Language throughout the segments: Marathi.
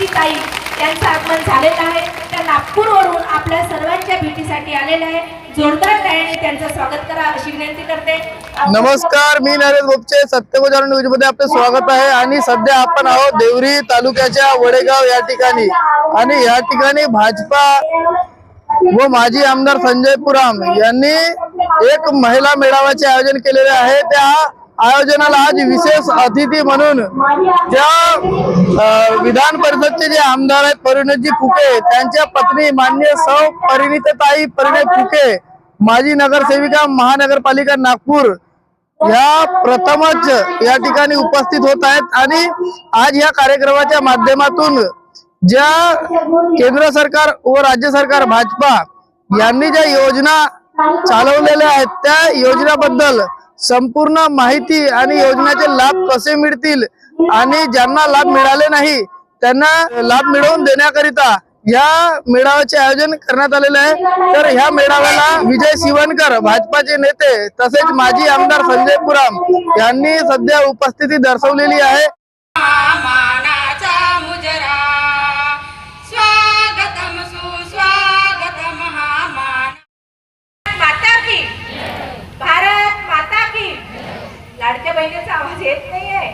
श्रीमती ताई यांचं आगमन झालेलं आहे। त्या नागपूरवरून आपल्या सर्वांच्या भेटीसाठी आलेले आहे। जोरदार टाळ्यांनी त्यांचं स्वागत करा अशी विनंती करते। नमस्कार, मी नरेश गोपचे, सत्यगोजारण न्यूज मध्ये आपले स्वागत आहे। आणि सध्या आपण आहोत देवरी तालुक्याच्या वडेगाव या ठिकाणी आणि या ठिकाणी भाजपा व माजी आमदार संजय पुराम यांनी एक महिला मेळाव्याचे आयोजन केलेले आहे। त्या आयोजनाला आज विशेष अतिथी म्हणून ज्या विधान परिषदचे जे आमदार आहेत परिणयजी फुके त्यांच्या पत्नी माननीय सौ परिणिताताई परिणय फुके, माजी नगरसेविका महानगरपालिका नागपूर या प्रथमच या ठिकाणी उपस्थित होत आहेत। आणि आज या कार्यक्रमाच्या माध्यमातून ज्या केंद्र सरकार व राज्य सरकार भाजपा यांनी ज्या योजना चालवलेल्या आहेत त्या योजनाबद्दल संपूर्ण माहिती आणि योजनेचे लाभ कसे मिळतील आणि ज्यांना लाभ मिळाले नाही त्यांना लाभ मिळवून देण्याकरिता या मेळाव्याचे आयोजन करण्यात आलेले आहे। तर ह्या मेळाव्याला विजय शिवणकर भाजपाचे नेते तसेच माजी आमदार संजय पुराम यांनी सध्या उपस्थिती दर्शवलेली आहे। लाडक्या बहिणीचा आवाज येत नाहीये।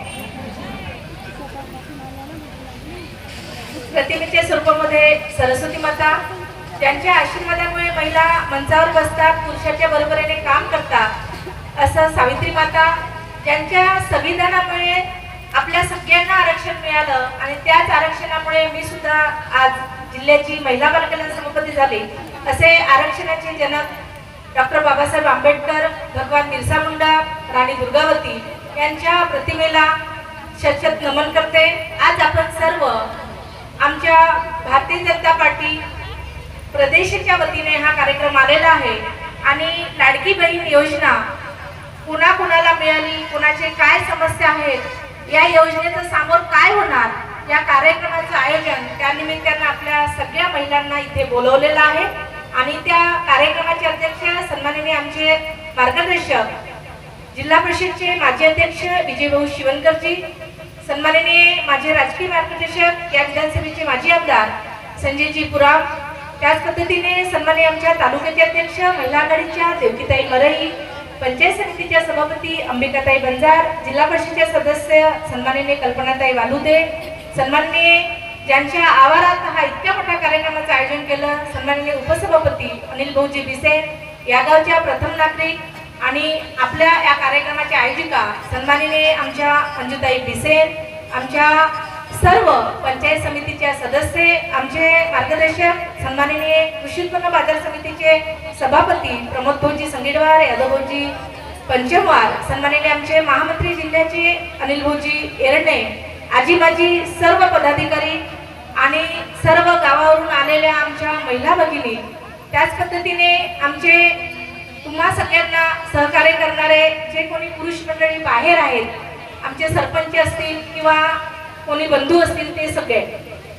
प्रतिमेच्या स्वरूपामध्ये सरस्वती माता त्यांच्या आशीर्वादामुळे महिला मंचावर बसतात, पुरुषाच्या बरोबरीने काम करतात। असं सावित्री माता ज्यांच्या संविधानामुळे आपल्या सगळ्यांना आरक्षण मिळालं आणि त्याच आरक्षणामुळे मी सुद्धा आज जिल्ह्याची महिला बालकल्याण सभापती झाले। असे आरक्षणाचे जनक डॉक्टर बाबासाहेब आंबेडकर, भगवान बिरसा मुंडा, राणी दुर्गावती यांच्या प्रतिमेला शतशत नमन करते। आज आपण सर्व आमच्या भारतीय जनता पार्टी प्रदेशाच्या वतीने हा कार्यक्रम आलेला आहे आणि लाडकी बहीण योजना कुणाकुणाला मिळाली, कुणाचे काय समस्या आहेत, या योजनेचं सामोर काय होणार, या कार्यक्रमाचं आयोजन त्या निमित्तानं आपल्या सगळ्या महिलांना इथे बोलवलेलं आहे। आणि त्या कार्यक्रमाचे अध्यक्ष सन्माननीय आमचे मार्गदर्शक जिल्हा परिषदचे माजी अध्यक्ष विजयभाऊ शिवणकरजी, सन्माननीय माझे राजकीय मार्गदर्शक या विधानसभेचे माजी आमदार संजयजी पुराम, त्याच पद्धतीने सन्माननीय आमच्या तालुक्याचे अध्यक्ष महिला आघाडीच्या देवकीताई मरई, पंचायत समितीच्या सभापती अंबिकाताई बंजार, जिल्हा परिषदेचे सदस्य सन्माननीय कल्पनाताई वालुदे, सन्माननीय ज्यांच्या आवारात हा इतक्या मोठ्या कार्यक्रमाचं आयोजन केलं सन्माननीय उपसभापती अनिल भाऊजी बिसेन, या गावच्या प्रथम नागरिक आणि आपल्या या कार्यक्रमाच्या आयोजिका सन्माननीय आमच्या मंजुताई बिसेन, आमच्या सर्व पंचायत समितीच्या सदस्य, आमचे मार्गदर्शक सन्माननीय कृषी उत्पन्न बाजार समितीचे सभापती प्रमोद भाऊजी संगीडवार, यादव भाऊजी पंचमवार, सन्माननीय आमचे महामंत्री जिल्ह्याचे अनिल भाऊजी एरणे, आजी माजी सर्व पदाधिकारी आणि सर्व गावावरून आलेल्या आमच्या महिला भगिनी, त्याच पद्धतीने आमचे तुम्हा सगळ्यांना सहकार्य करणारे जे कोणी पुरुष मंडळी बाहेर आहेत, आमचे सरपंच असतील किंवा कोणी बंधू असतील, ते सगळे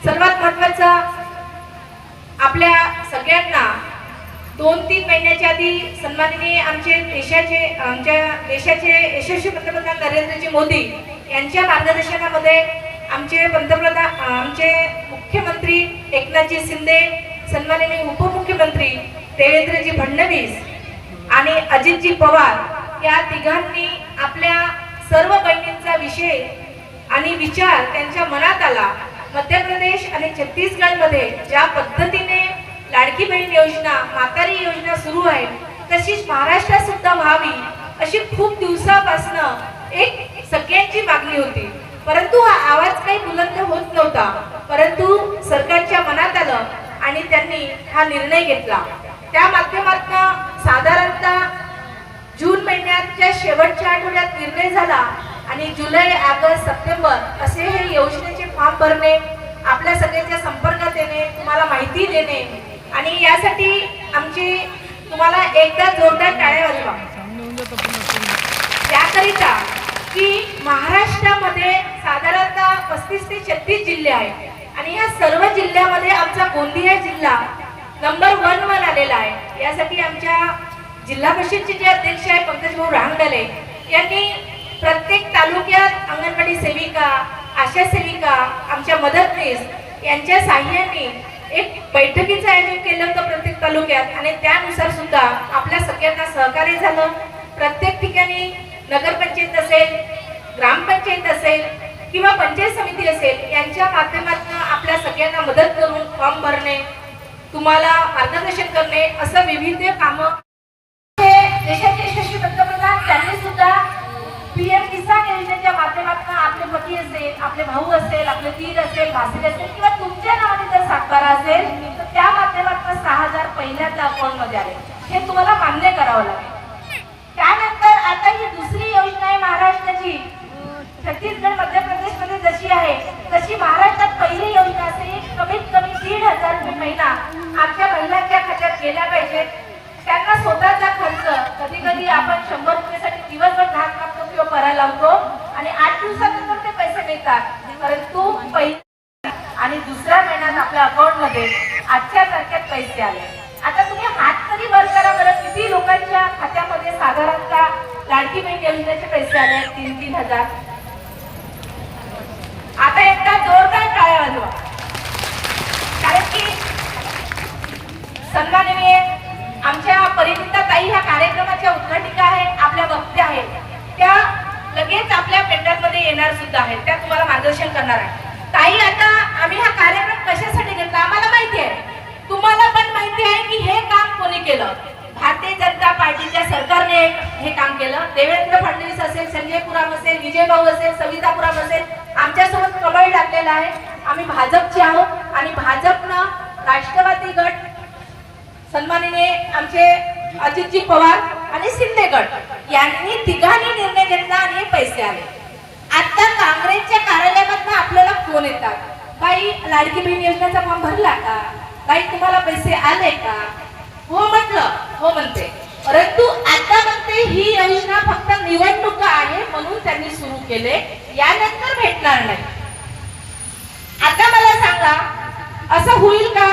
सर्वात महत्त्वाचं आपल्या सगळ्यांना 2-3 महिन्याच्या आधी सन्माननीय आमच्या देशाचे यशस्वी पंतप्रधान नरेंद्रजी मोदी यांच्या मार्गदर्शनामध्ये आमचे मुख्यमंत्री एकनाथजी शिंदे, सन्माननीय उपमुख्यमंत्री देवेंद्रजी फडणवीस आणि अजितजी पवार या तिघांनी आपल्या सर्व बहिणींचा विषय आणि विचार त्यांच्या मनात आला। मध्य प्रदेश आणि छत्तीसगडमध्ये ज्या पद्धतीने लाडकी बहीण योजना, म्हातारी योजना सुरू आहे तशीच महाराष्ट्रात सुद्धा व्हावी अशी खूप दिवसापासून एक सगळ्यांची मागणी होती, परंतु हा आवाज काही बुलंद होत नव्हता। परंतु सरकारच्या मनात आलं आणि त्यांनी हा निर्णय घेतला। त्या माध्यमातून साधारणतः जून महिन्याच्या शेवटच्या आठवड्यात निर्णय झाला आणि जुलै, ऑगस्ट, सप्टेंबर असे हे योजनेचे फॉर्म भरणे, आपल्या सगळ्यांच्या संपर्कात येणे, तुम्हाला माहिती देणे आणि यासाठी आमची तुम्हाला एकदा जोरदार टाळ्या वाजवा याकरिता की महाराष्ट्रामध्ये साधारणतः 35 ते 36 जिल्हे आहेत आणि या सर्व जिल्ह्यामध्ये आमचा गोंदिया जिल्हा नंबर 1 वर आलेला आहे। यासाठी आमच्या जिल्हा परिषदचे जे अध्यक्ष आहे पंकजभाऊ रांगडले यांनी प्रत्येक तालुक्यात अंगणवाडी सेविका, आशा सेविका, आमच्या मदतनीस यांच्या साह्याने एक बैठकीचं आयोजन केलं होतं प्रत्येक तालुक्यात आणि त्यानुसार सुद्धा आपल्या सगळ्यांना सहकार्य झालं. प्रत्येक ठिकाणी नगरपंचायत असेल, ग्रामपंचायत असेल किंवा पंचायत समिती असेल यांच्या माध्यमातून आपल्या सगळ्यांना मदत करून फॉर्म भरणे, तुम्हाला मार्गदर्शन करणे असं विविध कामं. देशाचे यशस्वी पंतप्रधान त्यांनी सुद्धा पीएम किसान योजनेच्या माध्यमातून आपले पती असेल, आपले भाऊ असेल, आपले दीर असेल, भासी असेल किंवा तुमच्या नावाने जर सातबारा असेल तर त्या माध्यमातून 6,000 पहिल्यांदा अकाउंट मध्ये आले. हे तुम्हाला मान्य करावं लागेल. त्यानंतर आता ही दुसरी योजना आहे महाराष्ट्राची. छत्तीसगड मध्य प्रदेश मध्ये जशी आहे तशी महाराष्ट्रात पहिली योजना असेल. कमीत कमी 1,500 रुपये महिना आमच्या महिलांच्या खात्यात गेल्या पाहिजेत. त्यांना स्वतःचा खर्च, कधी कधी आपण 100 रुपयासाठी दिवसभर धाक कापतो किंवा करायला लावतो आणि 8 दिवसानंतर ते पैसे मिळतात. परंतु पहिल्या आणि दुसऱ्या महिन्यात आपल्या अकाउंट मध्ये आजच्या तारखेत पैसे आले. आता तुम्ही हात तरी वर करा बरं, किती लोकांच्या खात्यामध्ये साधारणतः लाडकी बहीण योजनेचे पैसे आले? 3-3 हजार. आता एकदा जोरदार टाळ्या वाजवा, कारण की सन्माननीय आमच्या परिणिता ताई ह्या कार्यक्रमाच्या उद्घाटिका आहेत, आपल्या वक्त्या आहेत. त्या लगेच आपल्या पेंडलमध्ये येणार सुद्धा आहेत, त्या तुम्हाला मार्गदर्शन करणार आहे. ताई, आता आम्ही हा कार्यक्रम कशासाठी घेतला आम्हाला माहिती आहे, तुम्हाला पण माहिती आहे की हे काम कोणी केलं. भारतीय जनता पार्टीच्या सरकारने हे काम केलं. देवेंद्र फडणवीस असेल, संजय पुराम असेल, विजय भाऊ असेल, सविता पुराम असेल, आमच्यासोबत कमळ टाकलेला आहे. आम्ही भाजपचे आहोत आणि भाजपनं राष्ट्रवादी गट, सन्माननीय आमचे अजितजी पवार आणि शिंदे गट यांनी तिघांनी निर्णय घेतला आणि हे पैसे आले. आता काँग्रेसच्या कार्यालयामधून आपल्याला फोन येतात, बाई लाडकी बहीण योजनेचा फॉर्म भरला का, बाई तुम्हाला पैसे आले का? हो म्हटलं, हो म्हणते. परंतु आता म्हणते ही योजना फक्त निवडणुका आहे म्हणून त्यांनी सुरू केले, यानंतर भेटणार नाही. आता मला सांगा, असं होईल का?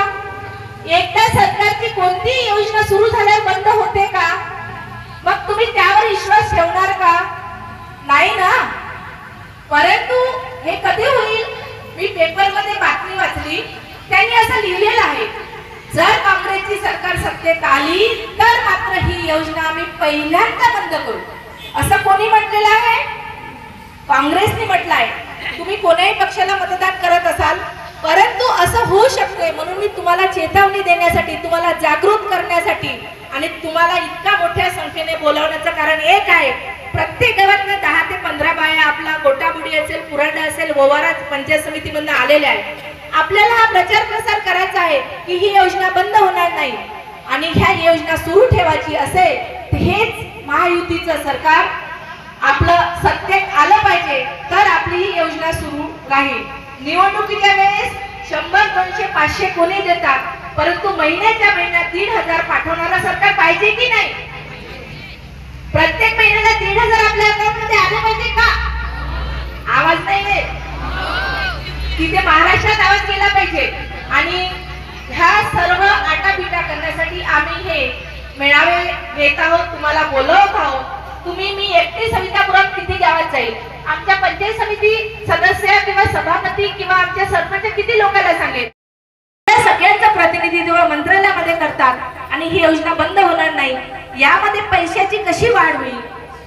एकदा सरकारची कोणतीही योजना सुरू झाल्यावर बंद होते का? मग तुम्ही त्यावर विश्वास ठेवणार का? नाही ना. परंतु हे कधी होईल? मी पेपरमध्ये बातमी वाचली, त्यांनी असं लिहिलेलं आहे, जर काँग्रेसची सरकार सत्तेत आली तर मात्र ही योजना आम्ही पहिल्यांदा बंद करू. असं कोणी म्हटलेलं आहे? काँग्रेसने म्हटलं आहे. तुम्ही कोणत्याही पक्षाला मतदान करत असाल, परंतु असं होऊ शकते म्हणून मी तुम्हाला चेतावणी देण्यासाठी, तुम्हाला जागृत करण्यासाठी आणि तुम्हाला इतका मोठ्या संख्येने बोलावण्याचं कारण एक आहे, प्रत्येक गावातनं 10 ते 15 बाया आपला गोटाबुडी असेल, पुरांडा असेल, ओवारा पंचायत समितीमधून आलेल्या आहेत. आपल्याला हा प्रचार प्रसार करायचा आहे की ही योजना बंद होणार नाही आणि ह्या योजना सुरू ठेवायची असेल तर हेच महायुतीचं सरकार आपलं सत्तेत आलं पाहिजे, तर आपली ही योजना सुरू राहील. निवडणुकीच्या वेळेस 100, 200, 500 कोणी देतात, परंतु महिन्याच्या महिन्यात 1,500 पाठवणारा सरकार पाहिजे की नाही? प्रत्येक महिन्याला 1,500 आपल्या अकाउंट मध्ये आले पाहिजे का? आवाज नाही आहे तिथे महाराष्ट्रात आवाज गेला पाहिजे. आणि ह्या सर्व आटापिटा करण्यासाठी आम्ही हे मेळावे घेत आहोत, तुम्हाला बोलवत आहोत. तुम्ही, मी एकटी सविता पुराम किती गावात जाईल, आमच्या पंचायत समिती सदस्य किंवा सभापती किंवा आमच्या सरपंच किती लोकांना सांगेल? त्या सगळ्यांचं प्रतिनिधित्व मंत्रालयामध्ये करतात आणि ही योजना बंद होणार नाही. यामध्ये पैशाची कशी वाढ होईल,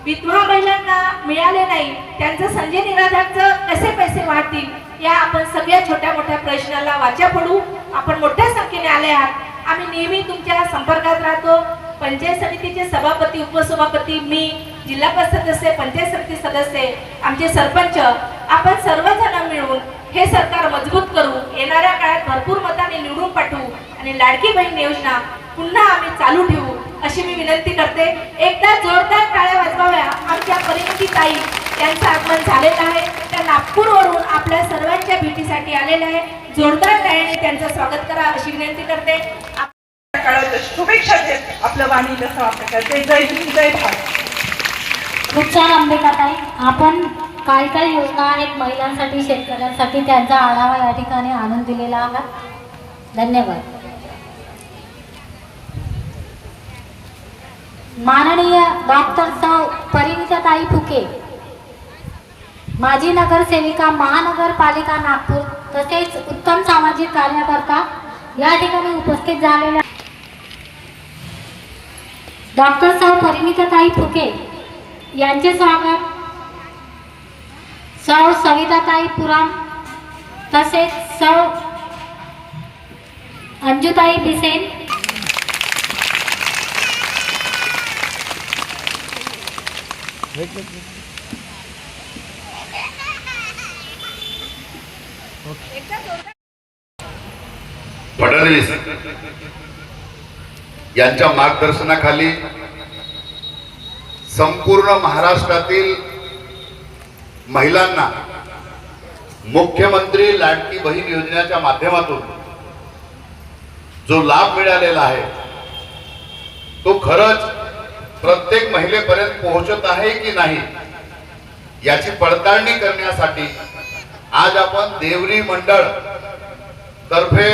विधवा महिलांना मिळाले नाही त्यांचं संजय निराधारचं कसे पैसे वाढतील, या आपण सगळ्या छोट्या मोठ्या प्रश्नाला वाचा पडू. आपण मोठ्या संख्येने आले आहात, आम्ही नेहमी तुमच्या संपर्कात राहतो. पंचायत समितीचे सभापती, उपसभापती, मी, जिल्हा परिषद सदस्य, पंचायत समिती सदस्य, आमचे सरपंच, आपण सर्वजण मिळून हे सरकार मजबूत करू. येणाऱ्या काळात भरपूर मताने निवडून पाठवू आणि लाडकी बहीण योजना पुन्हा आम्ही चालू ठेवू अशी मी विनंती करते. एकदा जोरदार टाळ्या वाजवाव्या. आमच्या परिणिती ताई यांचं आगमन झालेलं आहे, त्या नागपूरवरून आपल्या सर्वांच्या भेटीसाठी आलेल्या आहे. जोरदार टाळ्याने त्यांचं स्वागत करा अशी विनंती करते. शुभेच्छा देत आपलं वाणीला समाप्त करते. जय हिंद, जय भारत. खूप छान अंबिकाताई, आपण काय काय योजना आहेत महिलांसाठी, शेतकऱ्यांसाठी त्यांचा आढावा या ठिकाणी आणून दिलेला आहे. धन्यवाद. माननीय डॉक्टर सौ परिणिताताई फुके, माजी नगरसेविका, महानगरपालिका नागपूर, तसेच उत्तम सामाजिक कार्यकर्ता या ठिकाणी उपस्थित झालेल्या डॉक्टर सौ परिणिताताई फुके यांचे स्वागत सौ सविताताई पुराम तसेच सौ अंजुताई बिसेन फडणवीस यांच्या मार्गदर्शनाखाली संपूर्ण महाराष्ट्रातील महिलांना मुख्यमंत्री लाडकी बहीण योजनेच्या माध्यमातून जो लाभ मिळालेला आहे तो खरंच प्रत्येक महिलेपर्यंत पोहोचत आहे की नाही याची पडताळणी करण्यासाठी आज आपण देवरी मंडळ तर्फे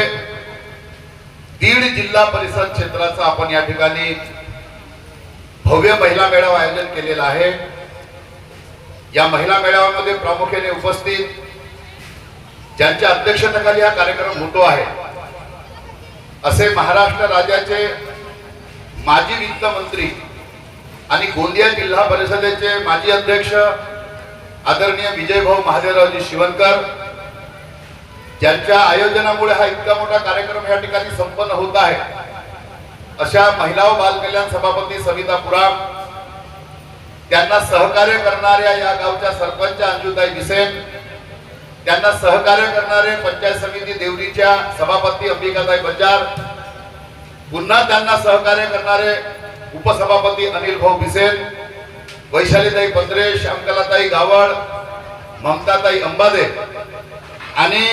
1.5 जिल्हा परिषद क्षेत्राचा आपण या ठिकाणी भव्य महिला मेळावा आयोजन केलेला आहे। या महिला मेळाव्यामध्ये प्रामुख्याने उपस्थित ज्यांच्या अध्यक्षतेखाली हा कार्यक्रम होतो आहे असे महाराष्ट्र राज्याचे माजी वित्त मंत्री आणि गोंदिया जिल्हा परिषदेचे माजी अध्यक्ष आदरणीय विजयभाऊ महादेवरावजी शिवणकर, ज्यांच्या आयोजनामुळे हा इतका मोठा कार्यक्रम या ठिकाणी संपन्न होत आहे अशा महिला व बाल कल्याण सभापती सविता पुराम, त्यांना सहकार्य करणाऱ्या या गावच्या सरपंच अंजुताई बिसेन, त्यांना सहकार्य करणारे पंचायत समिती देवरीच्या सभापती अंबिकाताई बंजार, पुन्हा त्यांना सहकार्य करणारे उपसभापती अनिल भाऊ बिसेन, वैशालीताई पंत्रे, श्यामकलाताई गावळ, ममताताई अंबादे आणि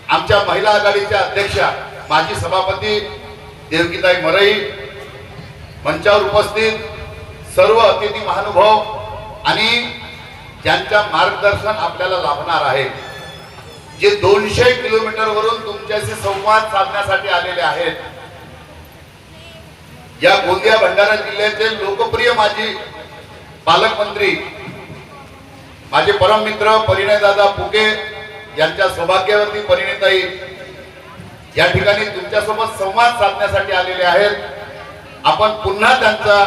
आमच्या महिला आघाडीच्या अध्यक्षा माजी सभापती देवकीताई मरई, मंचावर उपस्थित सर्व अतिथी महानुभाव आणि ज्यांच्या मार्गदर्शन आपल्याला लाभणार आहे, जे 200 किलोमीटर वरून तुमच्याशी संवाद साधण्यासाठी आलेले आहेत। या गोंदिया भंडारा जिल्ह्याचे लोकप्रिय माजी पालकमंत्री माझे परम मित्र परिणयदादा फुके यांच्या सौभाग्यवती परिणिताई या ठिकाणी तुमच्यासोबत संवाद साधण्यासाठी आलेले आहेत। आपण पुन्हा त्यांचा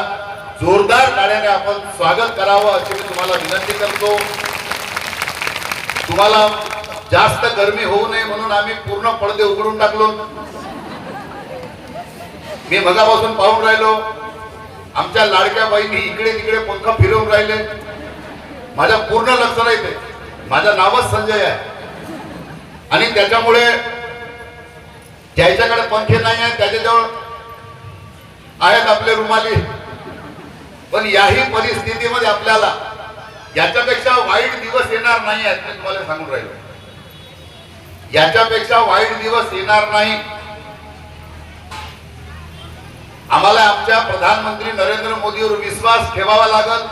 जोरदार टाळ्याने आपण स्वागत करावं अशी मी तुम्हाला विनंती करतो। तुम्हाला जास्त गरमी होऊ नये म्हणून आम्ही पूर्ण पडदे उघडून टाकलो। मी मगापासून पाहून राहिलो आमच्या लाडक्या बहिणी इकडे तिकडे पंख फिरवून राहिले। माझ्या पूर्ण लक्ष राहते, माझं नावच संजय आहे आणि त्याच्यामुळे ज्याच्याकडे पंखे नाही आहेत त्याच्याजवळ आहेत आपले रुमाली, पण याही परिस्थितीमध्ये आपल्याला याच्यापेक्षा वाईट दिवस येणार नाही आहेत मी तुम्हाला सांगून राहिलो। याच्यापेक्षा वाईट दिवस येणार नाही। आम्हाला आमच्या प्रधानमंत्री नरेंद्र मोदीवर विश्वास ठेवावा लागल।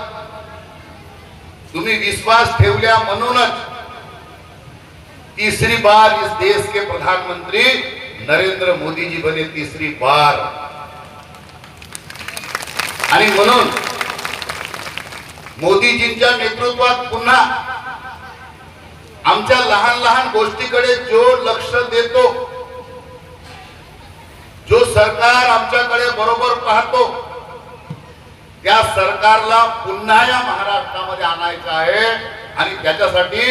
तुम्ही विश्वास ठेवल्या म्हणूनच तीसरी बार इस देश के प्रधानमंत्री नरेंद्र मोदी जी बने तीसरी बार। आणि म्हणून मोदीजींच्या नेतृत्वात पुन्हा आमच्या लहान लहान गोष्टीकडे जो लक्ष देतो, जो सरकार आमच्याकडे बरोबर पाहतो, त्या सरकारला पुन्हा या महाराष्ट्रामध्ये आणायचं आहे आणि त्याच्यासाठी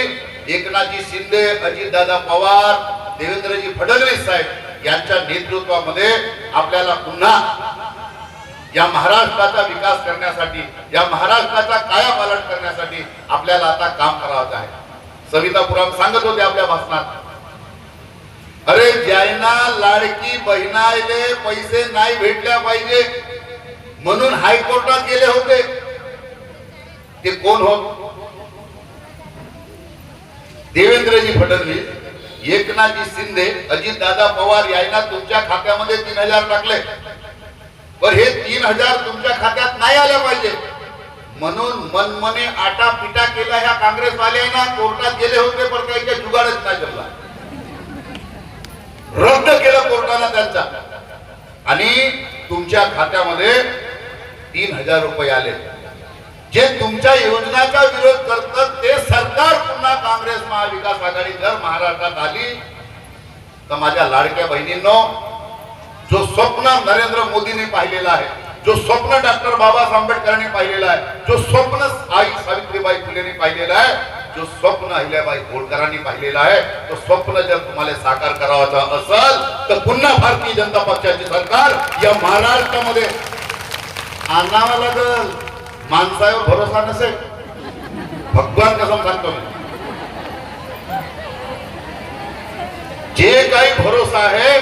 एकनाथजी शिंदे, अजितदादा पवार, देवेंद्रजी फडणवीस साहेब यांच्या नेतृत्वामध्ये आपल्याला पुन्हा या महाराष्ट्राचा विकास करण्यासाठी, या महाराष्ट्राचा कायापालट करण्यासाठी आपल्याला आता काम करावं आहे। सविता पुराम सांगत होते आपल्या भाषणात, अरे ज्यांना लाडकी बहिणाईले पैसे नाही भेटल्या पाहिजे म्हणून हायकोर्टात गेले होते ते कोण होत? देवेंद्रजी फडणवीस, एकनाथजी शिंदे, अजितदादा पवार यांना तुमच्या खात्यामध्ये 3000 टाकले, पण हे 3000 तुमच्या खात्यात नाही आले पाहिजे म्हणून मनमने आटा पिटा केला ह्या काँग्रेसवाल्यांना। कोर्टात गेले होते पण काही जुगाडच नाही जमला, रद्द केलं कोर्टाने त्यांचा आणि तुमच्या खात्यामध्ये 3000 रुपये आले। जे तुमच्या योजनाचा विरोध करतात ते सरकार पुन्हा काँग्रेस महाविकास आघाडी जर महाराष्ट्रात आली तर माझ्या लाडक्या बहिणींनो, जो स्वप्न नरेंद्र मोदींनी पाहिलेला आहे, जो स्वप्न डॉक्टर बाबासाहेब आंबेडकरांनी पाहिलेला आहे, जो स्वप्न आई सावित्रीबाई फुलेंनी पाहिलेला आहे, जो स्वप्न अहिल्याबाई होळकरांनी पाहिलेला आहे, तो स्वप्न जर तुम्हाला साकार करावाचा असेल तर पुन्हा भारतीय जनता पक्षाचे सरकार या महाराष्ट्रामध्ये आणावं लागल. माणसावर भरोसा नसेल, भगवान कसम सांगतो मी, जे काही भरोसा आहे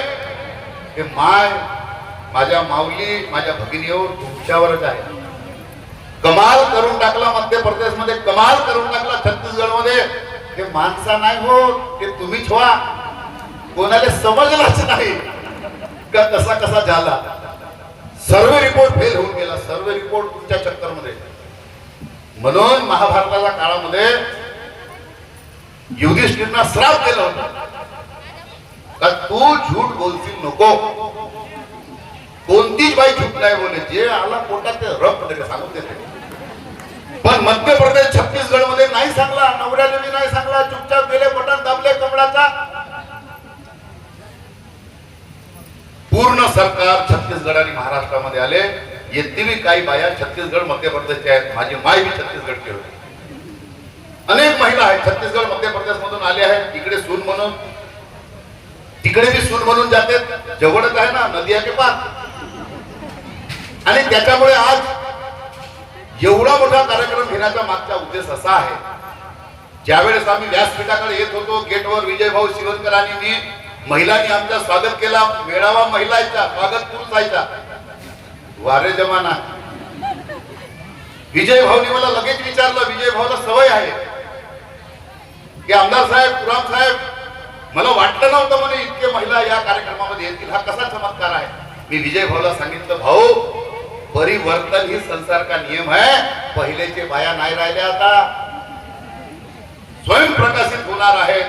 ते माझ्या माऊली, माझ्या भगिनीवर, तुमच्यावरच आहे. कमाल करून टाकला मध्य प्रदेश मध्ये, कमाल करून टाकला छत्तीसगड मध्ये. ते माणसा नाही होत, ते तुम्हीच व्हा. कोणाला समजलाच नाही का कसा कसा झाला. सर्व रिपोर्ट फेल होऊन गेला, सर्व रिपोर्ट तुमच्या चक्कर मध्ये. म्हणून महाभारताच्या काळामध्ये युधिष्ठिरना श्राप दिला होता का तू झूठ बोलशील नको. कोणतीच बाई झूठ नाही बोले, जे आला पोटात ते रफ पडले सांगून देते. पण मध्य प्रदेश छत्तीसगड मध्ये नाही सांगला, नवऱ्याने बी नाही सांगला, चुपचाप गेले, बटन दाबले कमळाचा. पूर्ण सरकार छत्तीसगड आणि महाराष्ट्रामध्ये आले. येथील काही बाया छत्तीसगड मध्य प्रदेशच्या आहेत. माझी माय बी छत्तीसगडची होती. अनेक महिला आहेत छत्तीसगड मध्य प्रदेश मधून आले आहेत. इकडे सून म्हणून, तिकडे बी सून म्हणून जाते. जवळच आहे ना, नदिया के पार. आणि त्याच्यामुळे आज एवढा मोठा कार्यक्रम घेण्याचा मागचा उद्देश असा आहे, ज्यावेळेस आम्ही व्यासपीठाकडे येत होतो, गेटवर विजयभाऊ शिवनकर आणि मी, महिलांनी आमचं स्वागत केला. मेळावा महिलांचा, स्वागत पुरुषांचा. वारे जमाना. विजयभाऊनी मला लगेच विचारलं, विजयभाऊला सवय आहे की आमदार साहेब, पुराम साहेब, मला वाटलं नव्हतं म्हणे इतके महिला या कार्यक्रमामध्ये येतील, हा कसा चमत्कार आहे. मी विजयभाऊला सांगितलं, भाऊ परिवर्तन ही संसार का नियम है. पहिलेचे बाया नाही राहिल्या, आता स्वयंप्रकाशित होणार आहेत.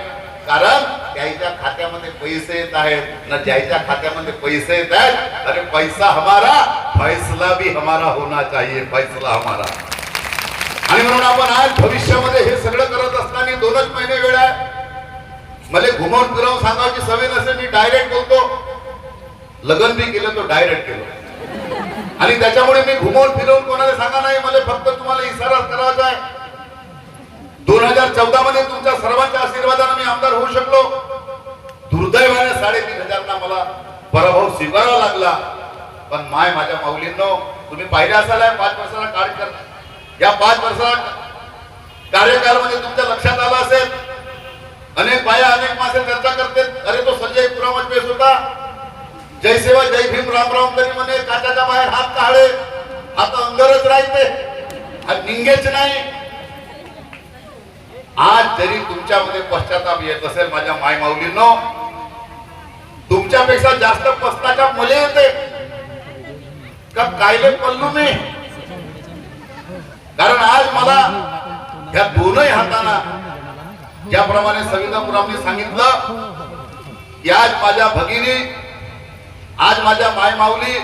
कारण त्याच्या खात्यामध्ये पैसे येत आहेत ना, ज्याच्या खात्यामध्ये पैसे येत आहेत. अरे पैसा हमारा, फैसला भी हमारा होना चाहिए, फैसला हमारा. आणि म्हणून आपण आज भविष्यामध्ये हे सगळं करत असताना 2च महिने वेळ आहे. मला घुमवून फिरवून सांगायची सवय नसेल, मी डायरेक्ट बोलतो. लग्न बी केलं तो डायरेक्ट केलं. आणि त्याच्यामुळे मी घुमवून फिरवून कोणाला सांगा नाही. मला फक्त तुम्हाला इशारा करायचा आहे. 2014 मध्ये तुमच्या सर्वांच्या आशीर्वादाने मी आमदार होऊ शकलो. दुर्दैवाने 3,500 मला पराभव स्वीकारावा लागला. पण माझ्या माऊलींनो, तुम्ही पाहिले असाल 5 वर्षाचा कार्यकाळ. या 5 वर्षाच्या कार्यकाळामध्ये तुमच्या लक्षात आलं असेल, अनेक बाया अनेक मासे चर्चा करते, अरे तो संजय पुरामच पेश होता, जय सेवा जय भीम राम राम तरी म्हणे, काचाच्या बाहेर हात काढे, हात अंगरच राहते, हात निंगेच नाही. आज जरी तुमच्यामध्ये पश्चाताप येत असेल माझ्या माय माऊलींनो, तुमच्यापेक्षा जास्त पश्चाताप मला येते का कायले पल्लू मी. कारण आज मला ह्या दोनही हातांना, ज्याप्रमाणे सविता पुरामने सांगितलं की आज माझ्या भगिनी, आज माझ्या माय माऊली,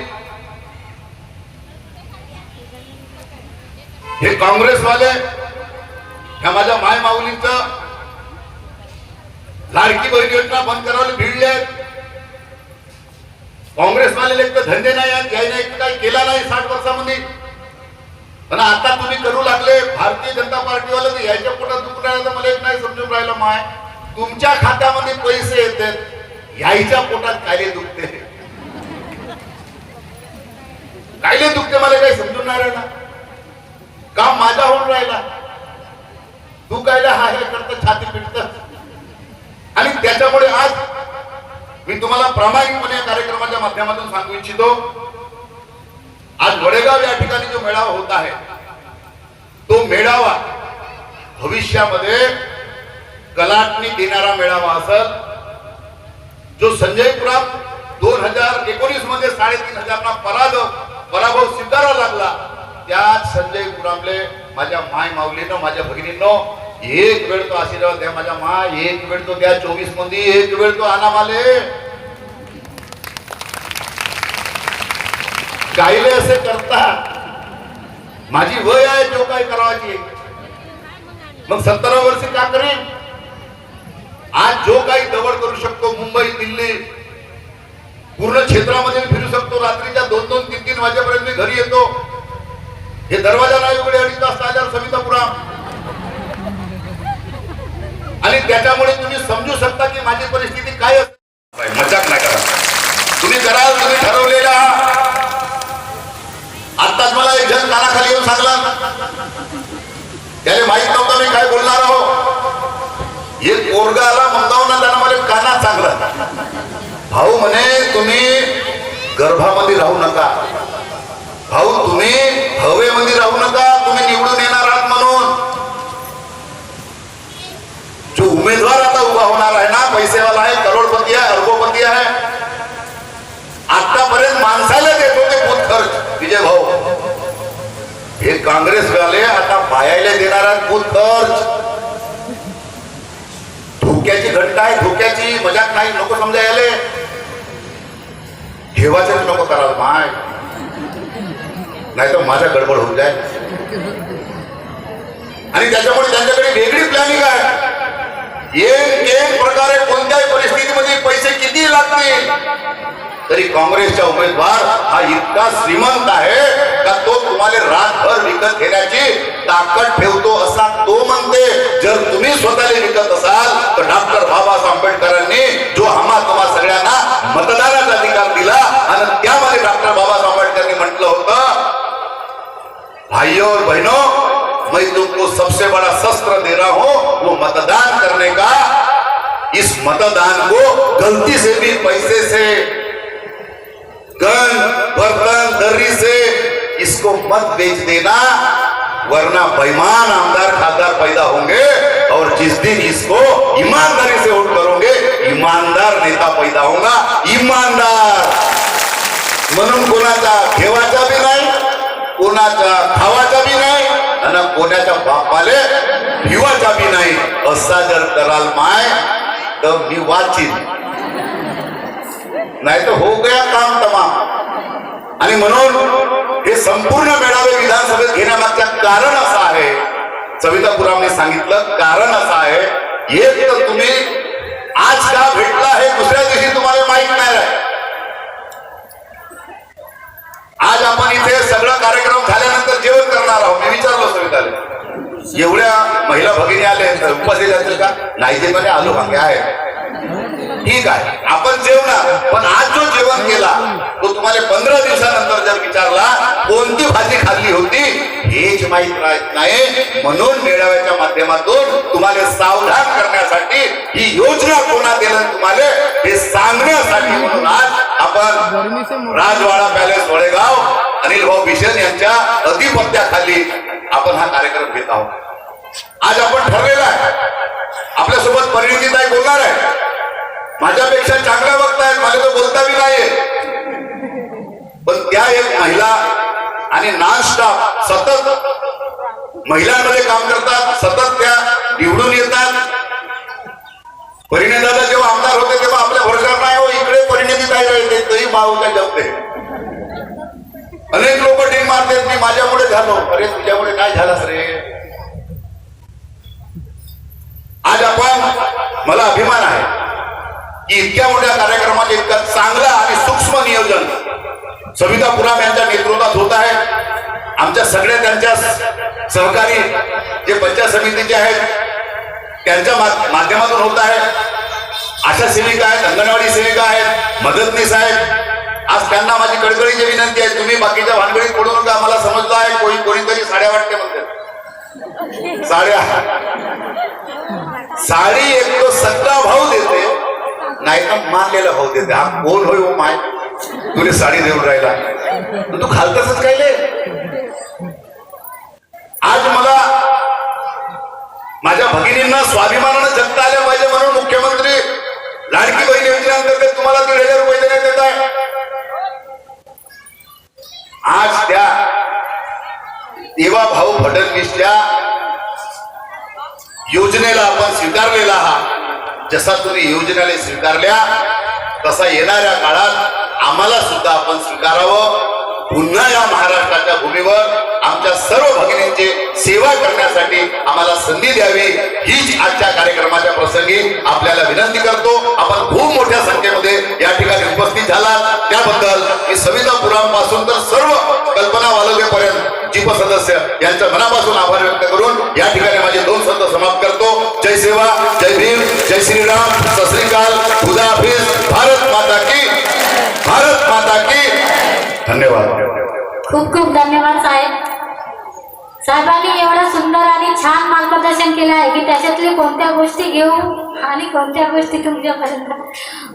हे काँग्रेसवाले ह्या माझ्या माय माऊलींचं लाडकी बहीण योजना बंद करायला भिडले आहेत. काँग्रेसवाले एक तर धंदे नाही आहेत, यायला काही केला नाही 60 वर्षामध्ये. पण आता तुम्ही करू लागले भारतीय जनता पार्टीवाले, तर याच्या पोटात दुखून राहिलं. तर मला एक नाही समजून राहिलं, माय तुमच्या खात्यामध्ये पैसे येतात, यायच्या पोटात कायले दुखते, कायले दुखते, मला काही समजून नाही राहिला. काम माझा होऊन राहिला, तू कायला हा हे करत छाती पिटत. आणि त्याच्यामुळे आज मी तुम्हाला प्रामाणिकपणे या कार्यक्रमाच्या माध्यमातून सांगू इच्छितो, आज वडेगाव या ठिकाणी जो मेळावा होत आहे, तो मेळावा भविष्यामध्ये कलाटणी देणारा मेळावा असेल. जो संजय पुराम 2019 मध्ये 3,500 पराभव स्वीकारावा लागला, त्याच संजय पुरामले माझ्या माय माऊलीनो, माझ्या भगिनींनो, एक वेळ तो आशीर्वाद द्या माझ्या माय, एक वेळ तो द्या 24 मध्ये, एक वेळ तो आणा माले. कायले असे करता माझी वय आहे जो काय करावाची, मग 17 वर्ष का करेन? आज जो काही दवड करू शकतो, मुंबई दिल्ली पूर्ण क्षेत्रामध्ये फिरू शकतो, रात्रीच्या 2-2, 3-3 वाजेपर्यंत मी घरी येतो. हे दरवाजा नाही उघडे 2:30 वाजता आल्यावर सवितापुराम. आणि त्याच्यामुळे तुम्ही समजू शकता की माझी परिस्थिती काय असते. मजाक नाही करा, तुम्ही कराल, तुम्ही ठरवलेला. आताच मला एक जण कानाखाली येऊन सांगला, त्याला माहित नव्हतं मी काय बोलणार आहो. एक पोरगा आला मंदावून, त्यानं मला कानात सांगला, भाऊ म्हणे तुम्ही गर्भामध्ये राहू नका, भाऊ तुम्ही हवेमध्ये राहू नका, तुम्ही निवडून येणार आहात म्हणून. जो उमेदवार आता उभा होणार आहे ना, पैसेवाला आहे, करोडपती आहे, अरबोपती आहे. आतापर्यंत माणसाला देत होते बूथ खर्च विजय भाऊ. हे काँग्रेसवाले आता बायाला देणार आहेत बूथ खर्च. धोक्याची घटना आहे, धोक्याची, मजाक नाही, नको समजायले. ठेवायचं नको कराल माय, नाही तर माझा गडबड होऊन जाईल. आणि त्याच्यामुळे त्यांच्याकडे वेगळी प्लॅनिंग आहे. एक प्रकारे कोणत्याही परिस्थितीमध्ये पैसे किती लागतील तरी काँग्रेसचा उमेदवार हा इतका श्रीमंत आहे का तो तुम्हाला रातभर विकत घेण्याची ताकद ठेवतो असा तो म्हणते. जर तुम्ही स्वतःला विकत असाल तर डॉक्टर बाबासाहेब आंबेडकरांनी जो तुम्हा सगळ्यांना मतदानाचा अधिकार दिला आणि त्यामध्ये डॉक्टर बाबासाहेब आंबेडकरांनी म्हटलं होतं, भाइयों और बहनों, मैं तुमको सबसे बड़ा शस्त्र दे रहा हूं, वो मतदान करने का. इस मतदान को गलती से भी पैसे से, गन, बर्तन, दर्री से इसको मत बेच देना, वरना बेईमान आमदार खासदार पैदा होंगे और जिस दिन इसको ईमानदारी से वोट करोगे ईमानदार नेता पैदा होगा. ईमानदार म्हणून कोणाचा घेवाचा भी नाही, कोणाचा खावाचा भी नाही आणि कोणाच्या बापाले भिवाचा भी नाही. असा जर कराल माय तर मी वाचिन, नाही तर हो गया काम तमाम. आणि म्हणून हे संपूर्ण मेळावे विधानसभेत घेण्यामागचं कारण असं आहे, सवितापुरामने सांगितलं, कारण असं आहे, एक तर तुम्ही आज का भेटला हे दुसऱ्या दिवशी तुम्हाला माहित नाही आहे. आज आपण इथे सगळं कार्यक्रम झाल्यानंतर जेवण करणार आहोत. मी विचारलो सविताला, एवढ्या महिला भगिनी आले उपस्थित असतील का? नाही ते म्हणे आलो भांगे आहे. ठीक आहे, आपण जेवणार, पण आज जो जेवण केला तो तुम्हाला 15 दिवसानंतर जर विचारला कोणती भाजी खाल्ली होती हेच माहित राहत नाही. म्हणून मेळाव्याच्या माध्यमातून तुम्हाला सावधान करण्यासाठी ही योजना कोणा दिलं तुम्हाला हे सांगण्यासाठी म्हणून आज आपण राजवाडा पॅलेस वडेगाव अनिल भाऊ भिशन यांच्या अधिपत्याखाली आपण हा कार्यक्रम घेत आहोत. आज आपण ठरलेला आहे, आपल्यासोबत परिणितीताई बोलणार आहे. माझ्यापेक्षा चांगल्या वक्ता आहेत, मला तो बोलता बी नाहीये, पण त्या एक महिला आणि नॉन स्टॉप सतत महिलांमध्ये काम करतात, सतत त्या निवडून येतात. परिणितीदादा जेव्हा आमदार होते तेव्हा आपल्या भरोशावर नाही हो, इकडे परिणितीताई राहते तरी भाऊच्या जपते. अनेक लोक टीम मारतात, मी माझ्यामुळे झालो. अरे तुझ्यामुळे काय झालं रे? आज आपण, मला अभिमान आहे की इतक्या मोठ्या कार्यक्रमाचे इतकं चांगलं आणि सूक्ष्म नियोजन सवितापुराम यांच्या नेतृत्वात होत आहे. आमच्या सगळ्या त्यांच्या सहकारी जे पंचायत समितीचे आहेत त्यांच्या माध्यमातून होत आहे. आशा सेविका आहेत, अंगणवाडी सेविका आहेत, मदतनीस आहेत. आज त्यांना माझी कडकडीची विनंती आहे, तुम्ही बाकीच्या भानगडीत पडू नका. आम्हाला समजलं आहे कोणीतरी साड्या वाटते म्हणते, साड्या, साडी एक तो सगळा भाऊ देते, नाही तर मानलेला भाऊ देते. हा कोण होय हो माय, तुला साडी देऊन राहिला, तू घालतसच काय ले. आज मला माझ्या भगिनींना स्वाभिमानानं जगता आल्या पाहिजे म्हणून मुख्यमंत्री लाडकी बहीण योजनेअंतर्गत तुम्हाला 1,500 रुपये देण्यात येत आहे. आज त्या देवा भाऊ फडणवीसच्या योजनेला आपण स्वीकारलेला आहात. जसा तुम्ही योजनेला स्वीकारल्या तसा येणाऱ्या काळात आम्हाला सुद्धा आपण स्वीकारावं. पुन्हा या महाराष्ट्राच्या भूमीवर आमच्या सर्व भगिनींची सेवा करण्यासाठी आम्हाला संधी द्यावी हीच आजच्या कार्यक्रमाच्या प्रसंगी आपल्याला विनंती करतो. आपण खूप मोठ्या संख्येमध्ये या ठिकाणी उपस्थित झालात त्याबद्दल मी सविता पुराणपासून तर सर्व कल्पना वालवेपर्यंत जीप सदस्य यांचा मनापासून आभार व्यक्त करून या ठिकाणी माझे 2 शब्द समाप्त करतो. जय सेवा, जय भीम, जय श्रीराम, सत श्री अकाल, खुदा हाफिज, भारत माता की, भारत माता की. धन्यवाद. खूप खूप धन्यवाद साहेब. साहेबांनी एवढं सुंदर आणि छान मार्गदर्शन केलं आहे की त्याच्यातली कोणत्या गोष्टी घेऊ आणि कोणत्या गोष्टी तुमच्यापर्यंत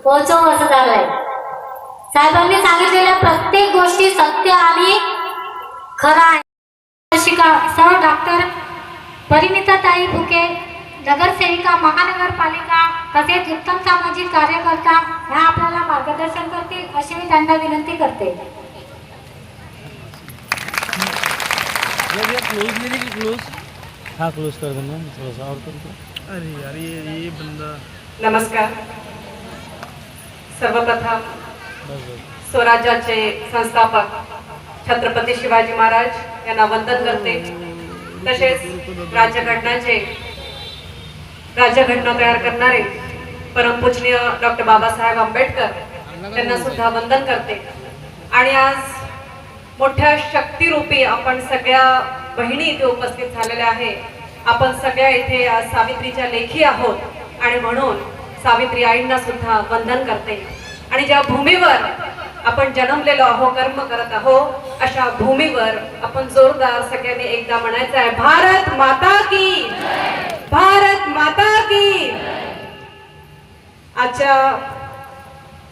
पोहोचवू असं झालंय. साहेबांनी सांगितलेल्या प्रत्येक गोष्टी सत्य आणि खरं आहे. सर डॉक्टर परिणिताताई फुके, नगरसेविका महानगरपालिका तसेच उत्तम सामाजिक कार्यकर्ता ह्या आपल्याला मार्गदर्शन करतील अशी मी त्यांना विनंती करते. क्लोज हाँ क्लोज कर देना थोड़ा सा और कर दो. अरे यार ये बंदा. नमस्कार. सर्वप्रथम बस बस. स्वराज्याचे संस्थापक छत्रपती शिवाजी महाराज यांना वंदन करते. तसेच राज्यघटना तयार करणारे परमपूजनीय डॉक्टर बाबासाहेब आंबेडकर त्यांना सुद्धा वंदन करते. आणि आज मोठ्या शक्तिरूपी आपण सगळ्या बहिणी इथे उपस्थित झालेल्या आहे. आपण सगळ्या इथे आज सावित्रीच्या लेखी आहोत आणि म्हणून सावित्री आईंना सुद्धा वंदन करते. आणि ज्या भूमीवर आपण जन्मलेलो आहो, कर्म करत आहो, अशा भूमीवर आपण जोरदार सगळ्यांनी एकदा म्हणायचं आहे, भारत माता की, भारत माता की.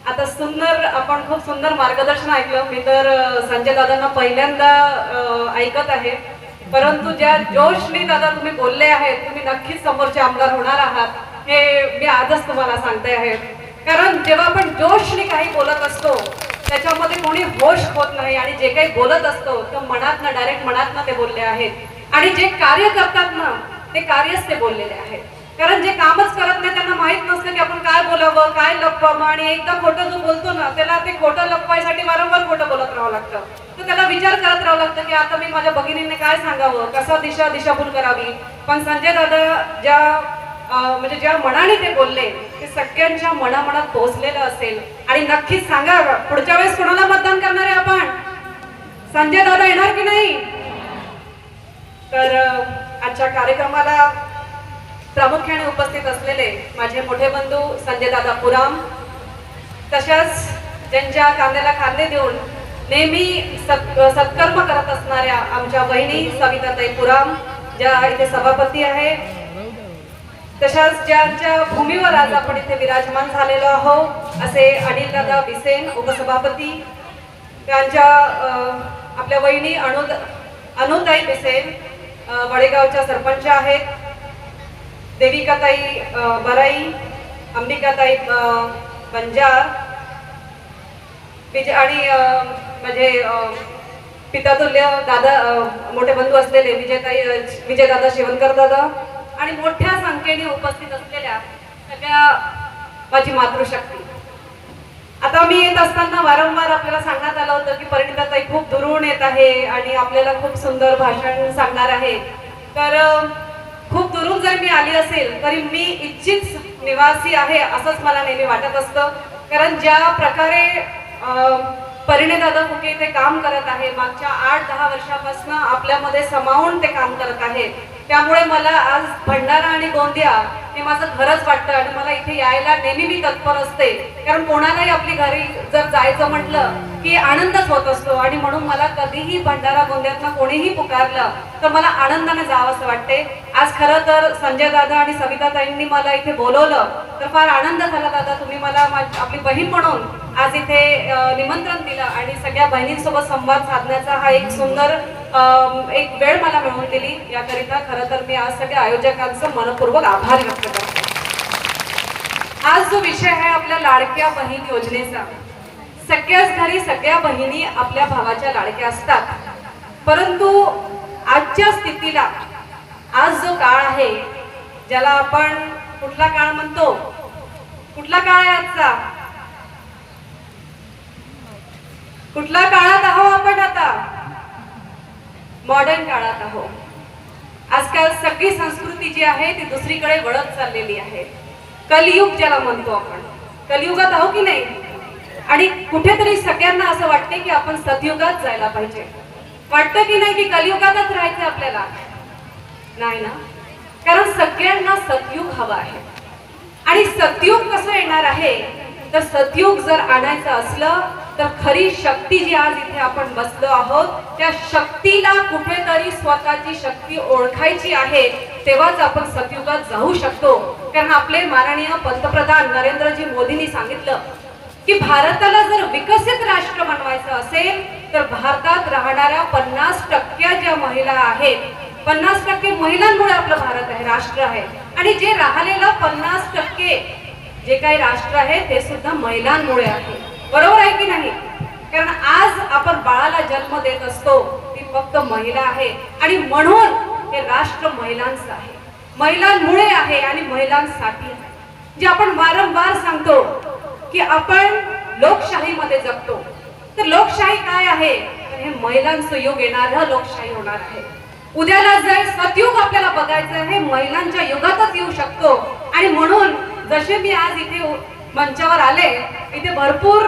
आता सुंदर आपण खूप सुंदर मार्गदर्शन ऐकलं. मी तर संजय दादांना पहिल्यांदा ऐकत आहे, परंतु ज्या जोशनी दादा तुम्ही बोलले आहेत, तुम्ही नक्कीच समोरचे आमदार होणार आहात हे मी आजच तुम्हाला सांगते आहे. कारण जेव्हा आपण जोशनी काही बोलत असतो त्याच्यामध्ये कोणी होश होत नाही आणि जे काही बोलत असतो ते मनातनं, डायरेक्ट मनातनं ते बोलले आहेत. आणि जे कार्य करतात ना ते कार्यच ते बोललेले आहेत. कारण जे कामच करत नाही त्यांना माहित नसतं की आपण काय बोलावं, काय लपवावं. आणि एकदा खोटं जो बोलतो ना त्याला ते खोटं लपवायसाठी वारंवार खोटं बोलत राहावं लागतं. तर त्याला विचार करत राहावं लागतं की आता मी माझ्या भगिनींना काय सांगावं, कसा दिशाभूल करावी. पण संजय दादा म्हणजे ज्या मनाने ते बोलले ते सगळ्यांच्या मनामनात पोहोचलेलं असेल. आणि नक्कीच सांगा पुढच्या वेळेस कोणाला मतदान करणार आहे आपण? संजय दादा येणार की नाही? तर आजच्या कार्यक्रमाला प्रामुख्याने उपस्थित असलेले माझे मोठे बंधू संजय दादा पुराम, तशाच ज्यांच्या खांद्याला खांदे देऊन नेहमी सत्कर्म करत असणाऱ्या आमच्या बहिणी सविताताई पुराम ज्या इथे सभापती आहे, तशाच ज्यांच्या भूमीवर आज आपण इथे विराजमान झालेलो आहोत असे अनिल दादा बिसेन उपसभापती, त्यांच्या आपल्या वहिनी अनुताई बिसेन वडेगावच्या सरपंच आहेत, देविकाताई बराई, अंबिकाताई बंजार आणि म्हणजे पितातुल्य दादा मोठे बंधू असलेले विजयदादा शिवणकर दादा आणि मोठ्या संख्येने उपस्थित असलेल्या सगळ्या माझी मातृशक्ती. आता मी येत असताना वारंवार आपल्याला सांगण्यात आलं होतं की परिणिताताई खूप दुरून येत आहे आणि आपल्याला खूप सुंदर भाषण सांगणार आहे. तर खूप दुरून जर मी आली असेल तरी मी इच्छित निवासी आहे असंच मला नेहमी वाटत असतं. कारण ज्या प्रकारे परिणितादा फुके इथे काम करत आहे, मागच्या 8-10 वर्षापासून आपल्यामध्ये समावून ते काम करत आहे, त्यामुळे मला आज भंडारा आणि गोंदिया हे माझं घरच वाटतं आणि मला इथे यायला नेहमी मी तत्पर असते. कारण कोणालाही आपली घरी जर जायचं म्हटलं की आनंदच होत असतो आणि म्हणून मला कधीही भंडारा गोंदियातनं कोणीही पुकारलं तर मला आनंदाने जावं असं वाटते. आज खरं तर संजय दादा आणि सविताताईंनी मला इथे बोलवलं तर फार आनंद झाला. दादा तुम्ही मला आपली बहीण म्हणून आज इथे निमंत्रण दिलं आणि सगळ्या बहिणींसोबत संवाद साधण्याचा हा एक सुंदर एक वेळ मला मिळवून दिली. याकरिता खरं तर मी आज सगळ्या आयोजकांचं मनपूर्वक आभार व्यक्त करते. आज जो विषय आहे आपल्या लाडक्या बहीण योजनेचा, सगळ्याच घरी सगळ्या बहिणी आपल्या भावाच्या लाडक्या असतात, परंतु आजच्या स्थितीला आज जो काळ आहे ज्याला आपण कुठला काळ म्हणतो, कुठला काळ आहे आजचा, कुठल्या काळात आहो आपण आता? मॉडर्न काळात आहोत. आजकाल सगळी संस्कृती जी आहे ती दुसरीकडे वळत चाललेली आहे. कलियुग ज्याला म्हणतो आपण, कलियुगात आहो की नाही. आणि कुठेतरी सगळ्यांना असं वाटते की आपण सतयुगात जायला पाहिजे. वाटतं की नाही की कलियुगातच राहायचं आपल्याला? नाही ना, कारण सगळ्यांना सतयुग हवा आहे. आणि सतयुग कसं येणार आहे, तर सतयुग जर आणायचं असलं तर खरी शक्ती जी आज इथे आपण बसलो आहोत त्या शक्तीला कुठेतरी स्वतःची शक्ती ओळखायची आहे, तेव्हाच आपण सतयुगात जाऊ शकतो. कारण आपले माननीय पंतप्रधान नरेंद्रजी मोदींनी सांगितलं की भारताला जर विकसित राष्ट्र बनवायचं असेल तर भारतात राहणाऱ्या 50% ज्या महिला आहेत, 50% महिलांमुळे आपलं भारत आहे, राष्ट्र आहे. आणि जे राहिलेलं 50% जे काही राष्ट्र आहे ते सुद्धा महिलांमुळे आहे. बरोबर आहे की नाही? कारण आज आपण बाळाला जन्म देत असतो ती फक्त महिला आहे. आणि म्हणून हे राष्ट्र महिलांचं आहे, महिलांमुळे आहे आणि महिलांसाठी आहे. जे आपण वारंवार सांगतो की आपण लोकशाहीमध्ये जगतो, तर लोकशाही काय आहे, तर हे महिलांचं युग येणारं लोकशाही होणार आहे. उद्याला जर सतयुग आपल्याला बघायचं आहे, महिलांच्या युगातच येऊ शकतो. आणि म्हणून जसे मी आज इथे मंचावर आले, इथे भरपूर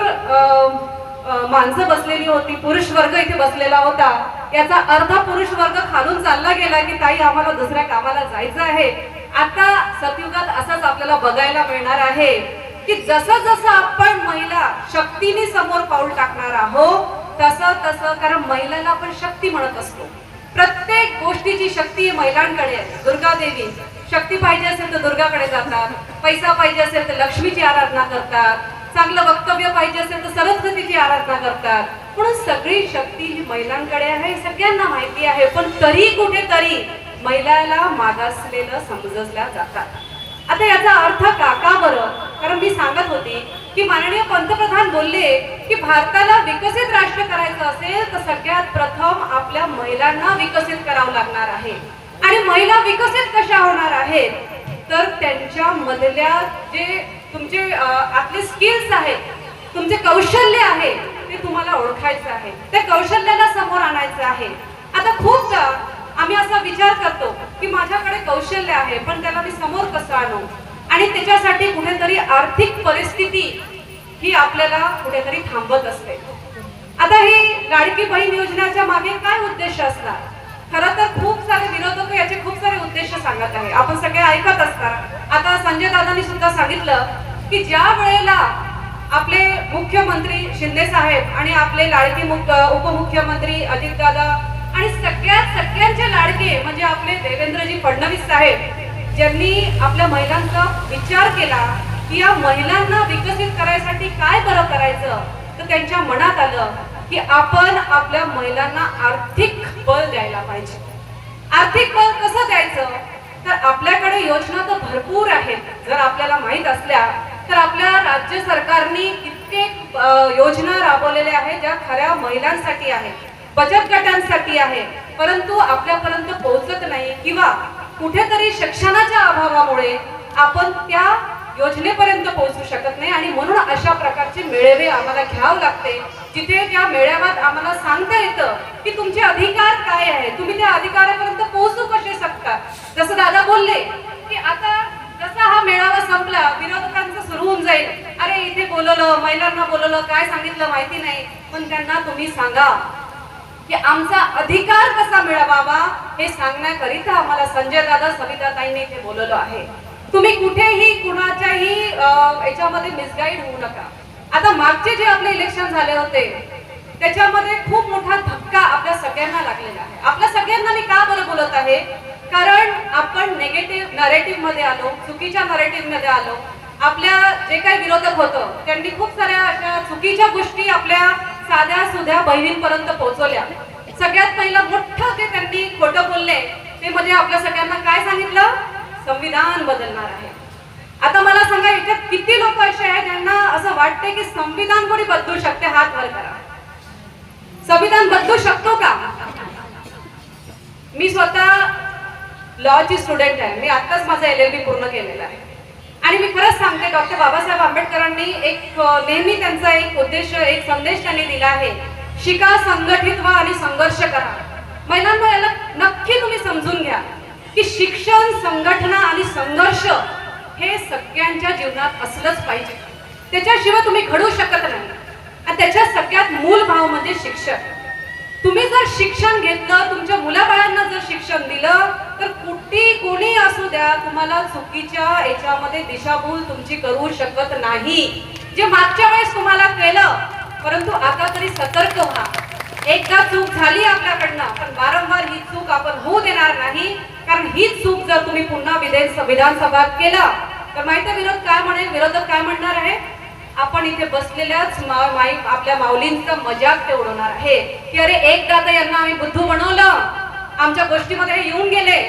माणसं बसलेली होती, पुरुष वर्ग इथे बसलेला होता. याचा अर्धा पुरुष वर्ग खालून चालला गेला की ताई आम्हाला दुसऱ्या कामाला जायचं आहे. आता सतयुगात असंच आपल्याला बघायला मिळणार आहे की जसं जसं आपण महिला शक्तीने समोर पाऊल टाकणार आहोत तसं तसं, कारण महिलांना आपण शक्ती म्हणत असतो. प्रत्येक गोष्टीची शक्ती महिलांकडे आहे. दुर्गा देवी, शक्ती पाहिजे असेल तर दुर्गाकडे जातात, पैसा पाहिजे असेल तर लक्ष्मीची आराधना करतात, चांगलं वक्तव्य पाहिजे असेल तर सरस्वतीची आराधना करतात. म्हणून सगळी शक्ती ही महिलांकडे आहे, सगळ्यांना माहिती आहे. पण तरी कुठेतरी महिलाला मागासलेलं समजल्या जातात. आता याचा अर्थ का बरं? कारण मी सांगत होती की माननीय पंतप्रधान बोलले की भारताला विकसित राष्ट्र करायचं असेल तर सगळ्यात प्रथम आपल्या महिलांना विकसित करावं लागणार आहे. आणि महिला विकसित कशा होणार आहेत, तर त्यांच्या मधल्या जे तुमचे आपले स्किल्स आहेत, तुमचे कौशल्य आहे ते तुम्हाला ओळखायचं आहे, त्या कौशल्याला समोर आणायचं आहे. आता खूपदा आम्ही असा विचार करतो की माझ्याकडे कौशल्य आहे पण त्याला मी समोर कसं आणू, आणि त्याच्यासाठी कुठेतरी आर्थिक परिस्थिती ही आपल्याला कुठेतरी थांबत असते. आता ही लाडकी बहीण योजनेच्या मागे काय उद्देश असणार? खरं तर खूप सारे विरोधक याचे खूप सारे उद्देश सांगत आहे, आपण सगळे ऐकत असतात. आता संजय दादांनी सुद्धा सांगितलं की ज्या वेळेला आपले मुख्यमंत्री शिंदे साहेब आणि आपले लाडके उपमुख्यमंत्री अजित दादा आणि सगळ्यांचे लाडके म्हणजे आपले देवेंद्रजी फडणवीस साहेब ज्यांनी आपल्या महिलांचा विचार केला की या महिलांना विकसित करायसाठी काय बरं करायचं, तर त्यांच्या मनात आलं की आपण आपल्या महिलांना आर्थिक बळ द्यायला पाहिजे. आर्थिक बळ कसं द्यायचं, तर आपल्याकडे योजना तर भरपूर आहेत. जर आपल्याला माहित असल्या तर आपल्या राज्य सरकारने कित्येक योजना राबवलेल्या आहेत ज्या खऱ्या महिलांसाठी आहेत, बचत गटांसाठी आहे, परंतु आपल्यापर्यंत पोहोचत नाही किंवा कुठेतरी शिक्षणाच्या अभावामुळे आपण त्या योजनेपर्यंत पोहोचू शकत नाही. आणि म्हणून अशा प्रकारचे मेळावे आम्हाला घ्यावं लागते, जिथे त्या मेळाव्यात आम्हाला सांगता येतं की तुमचे अधिकार काय आहे, तुम्ही त्या अधिकारापर्यंत पोहोचू कसे शकता. जसं दादा बोलले की आता जसा हा मेळावा संपला विरोधकांचं सुरू होऊन जाईल, अरे इथे बोलवलं, महिलांना बोलवलं, काय सांगितलं माहिती नाही. पण त्यांना तुम्ही सांगा की आमचा अधिकार कसा मिळवावा हे सांगण्याकरिता आम्हाला संजय दादा सविताताईंनी इथे बोलवलं आहे. तुम्ही कुठेही कुणाच्याही याच्यामध्ये मिसगाईड होऊ नका. आता मागचे जे आपले इलेक्शन झाले होते त्याच्यामध्ये खूप मोठा धक्का आपल्या सगळ्यांना लागलेला आहे. आपल्या सगळ्यांना मी का बरं बोलत आहे, कारण आपण नेगेटिव्ह नरेटिव्ह मध्ये आलो, चुकीच्या नरेटिव्ह मध्ये आलो. आपल्या जे काही विरोधक होतं त्यांनी खूप साऱ्या अशा चुकीच्या गोष्टी आपल्या साध्या सुध्या बहिणींपर्यंत पोहोचवल्या. सगळ्यात पहिलं मोठं जे त्यांनी खोटं बोलले ते म्हणजे आपल्या सगळ्यांना काय सांगितलं, संविधान बदलणार आहे. आता मला सांगा इथे किती लोक असे आहेत ज्यांना असं वाटते की संविधान कोणी बदलू शकते? हात वर करा. संविधान बदलू शकतो का? मी स्वतः लॉची स्टुडंट आहे, मी आत्ताच माझं LLB पूर्ण केलेलं आहे. आणि मी खरंच सांगते डॉक्टर बाबासाहेब आंबेडकरांनी एक नेहमी त्यांचा एक उद्देश, एक संदेश त्यांनी दिला आहे, शिका, संघटित व्हा आणि संघर्ष करा. महिलांनो, याला नक्की तुम्ही समजून घ्या की शिक्षण, संघटना आणि संघर्ष हे सगळ्यांच्या जीवनात असलंच पाहिजे. त्याच्याशिवाय तुम्ही घडू शकत नाही. आणि त्याच्या सगळ्यात मूल भाव म्हणजे शिक्षण. तुम्ही जर शिक्षण घेतलं, तुमच्या मुलाबाळांना जर शिक्षण दिलं, तर कोणी असू द्या, तुम्हाला चुकीच्या याच्यामध्ये दिशाभूल तुमची करू शकत नाही. जे मागच्या वेळेस तुम्हाला केलं, परंतु आता तरी सतर्क व्हा. एकदा चूक झाली आपल्याकडनं, पण वारंवार ही चूक आपण होऊ देणार नाही. कारण ही चूक जर तुम्ही पुन्हा विधानसभात केलं तर माहिती विरोध काय म्हणेल, विरोधक काय म्हणणार आहे, आपण इथे बसलेल्याच आपल्या माऊलींचा मजाक ते उडवणार आहे की अरे एकदा तर यांना आम्ही बुद्धू बनवलं, आमच्या गोष्टीमध्ये येऊन गेले,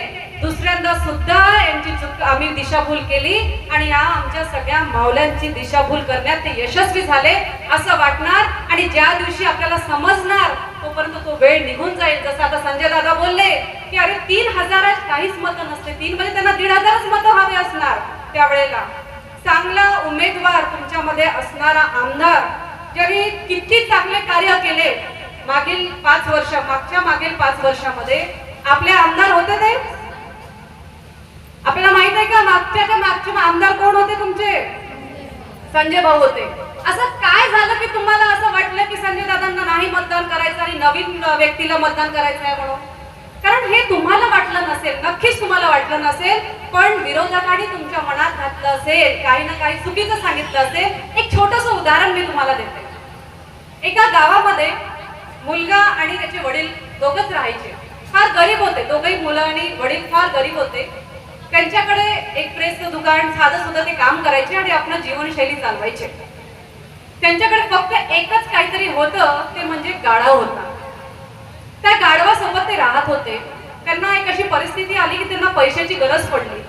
दुसऱ्यांदा सुद्धा यांची चूक आम्ही दिशाभूल केली आणि या आमच्या सगळ्या माऊल्यांची दिशाभूल करण्यात ते यशस्वी झाले असं वाटणार. आणि ज्या दिवशी आपल्याला समजणार तोपर्यंत तो वेळ निघून जाईल. जसं आता संजय दादा बोलले की अरे 3,000 काहीच मतं नसते, 3 म्हणजे त्यांना 1,500 मतं हवे असणार. त्यावेळेला चांगला उमेदवार तुमच्यामध्ये असणारा आमदार, ज्यांनी किती चांगले कार्य केले मागील 5 वर्षामध्ये आपले आमदार होते ते आपल्याला माहित आहे का? मागचे आमदार कोण होते तुमचे? संजय भाऊ होते. असं काय झालं की तुम्हाला असं वाटलं की संजय दादांना नाही मतदान करायचं आणि नवीन व्यक्तीला मतदान करायचं आहे म्हणून? कारण हे तुम्हाला वाटलं नसेल, नक्कीच तुम्हाला वाटलं नसेल, पण विरोधकांनी तुमच्या मनात घातलं असेल, काही ना काही चुकीचं सांगितलं असेल. एक छोटंसं उदाहरण मी तुम्हाला देते. एका गावामध्ये मुलगा आणि त्याचे वडील दोघंच राहायचे. फार गरीब होते, दोघंही मुलं आणि वडील फार गरीब होते. त्यांच्याकडे एक प्रेसचं दुकान, साधं सुद्धा ते काम करायचे आणि आपलं जीवनशैली चालवायचे. त्यांच्याकडे फक्त एकच काहीतरी होतं, ते म्हणजे गाढव होता. त्या गाढवासोबत ते राहत होते. त्यांना एक अशी परिस्थिती आली की त्यांना पैशाची गरज पडली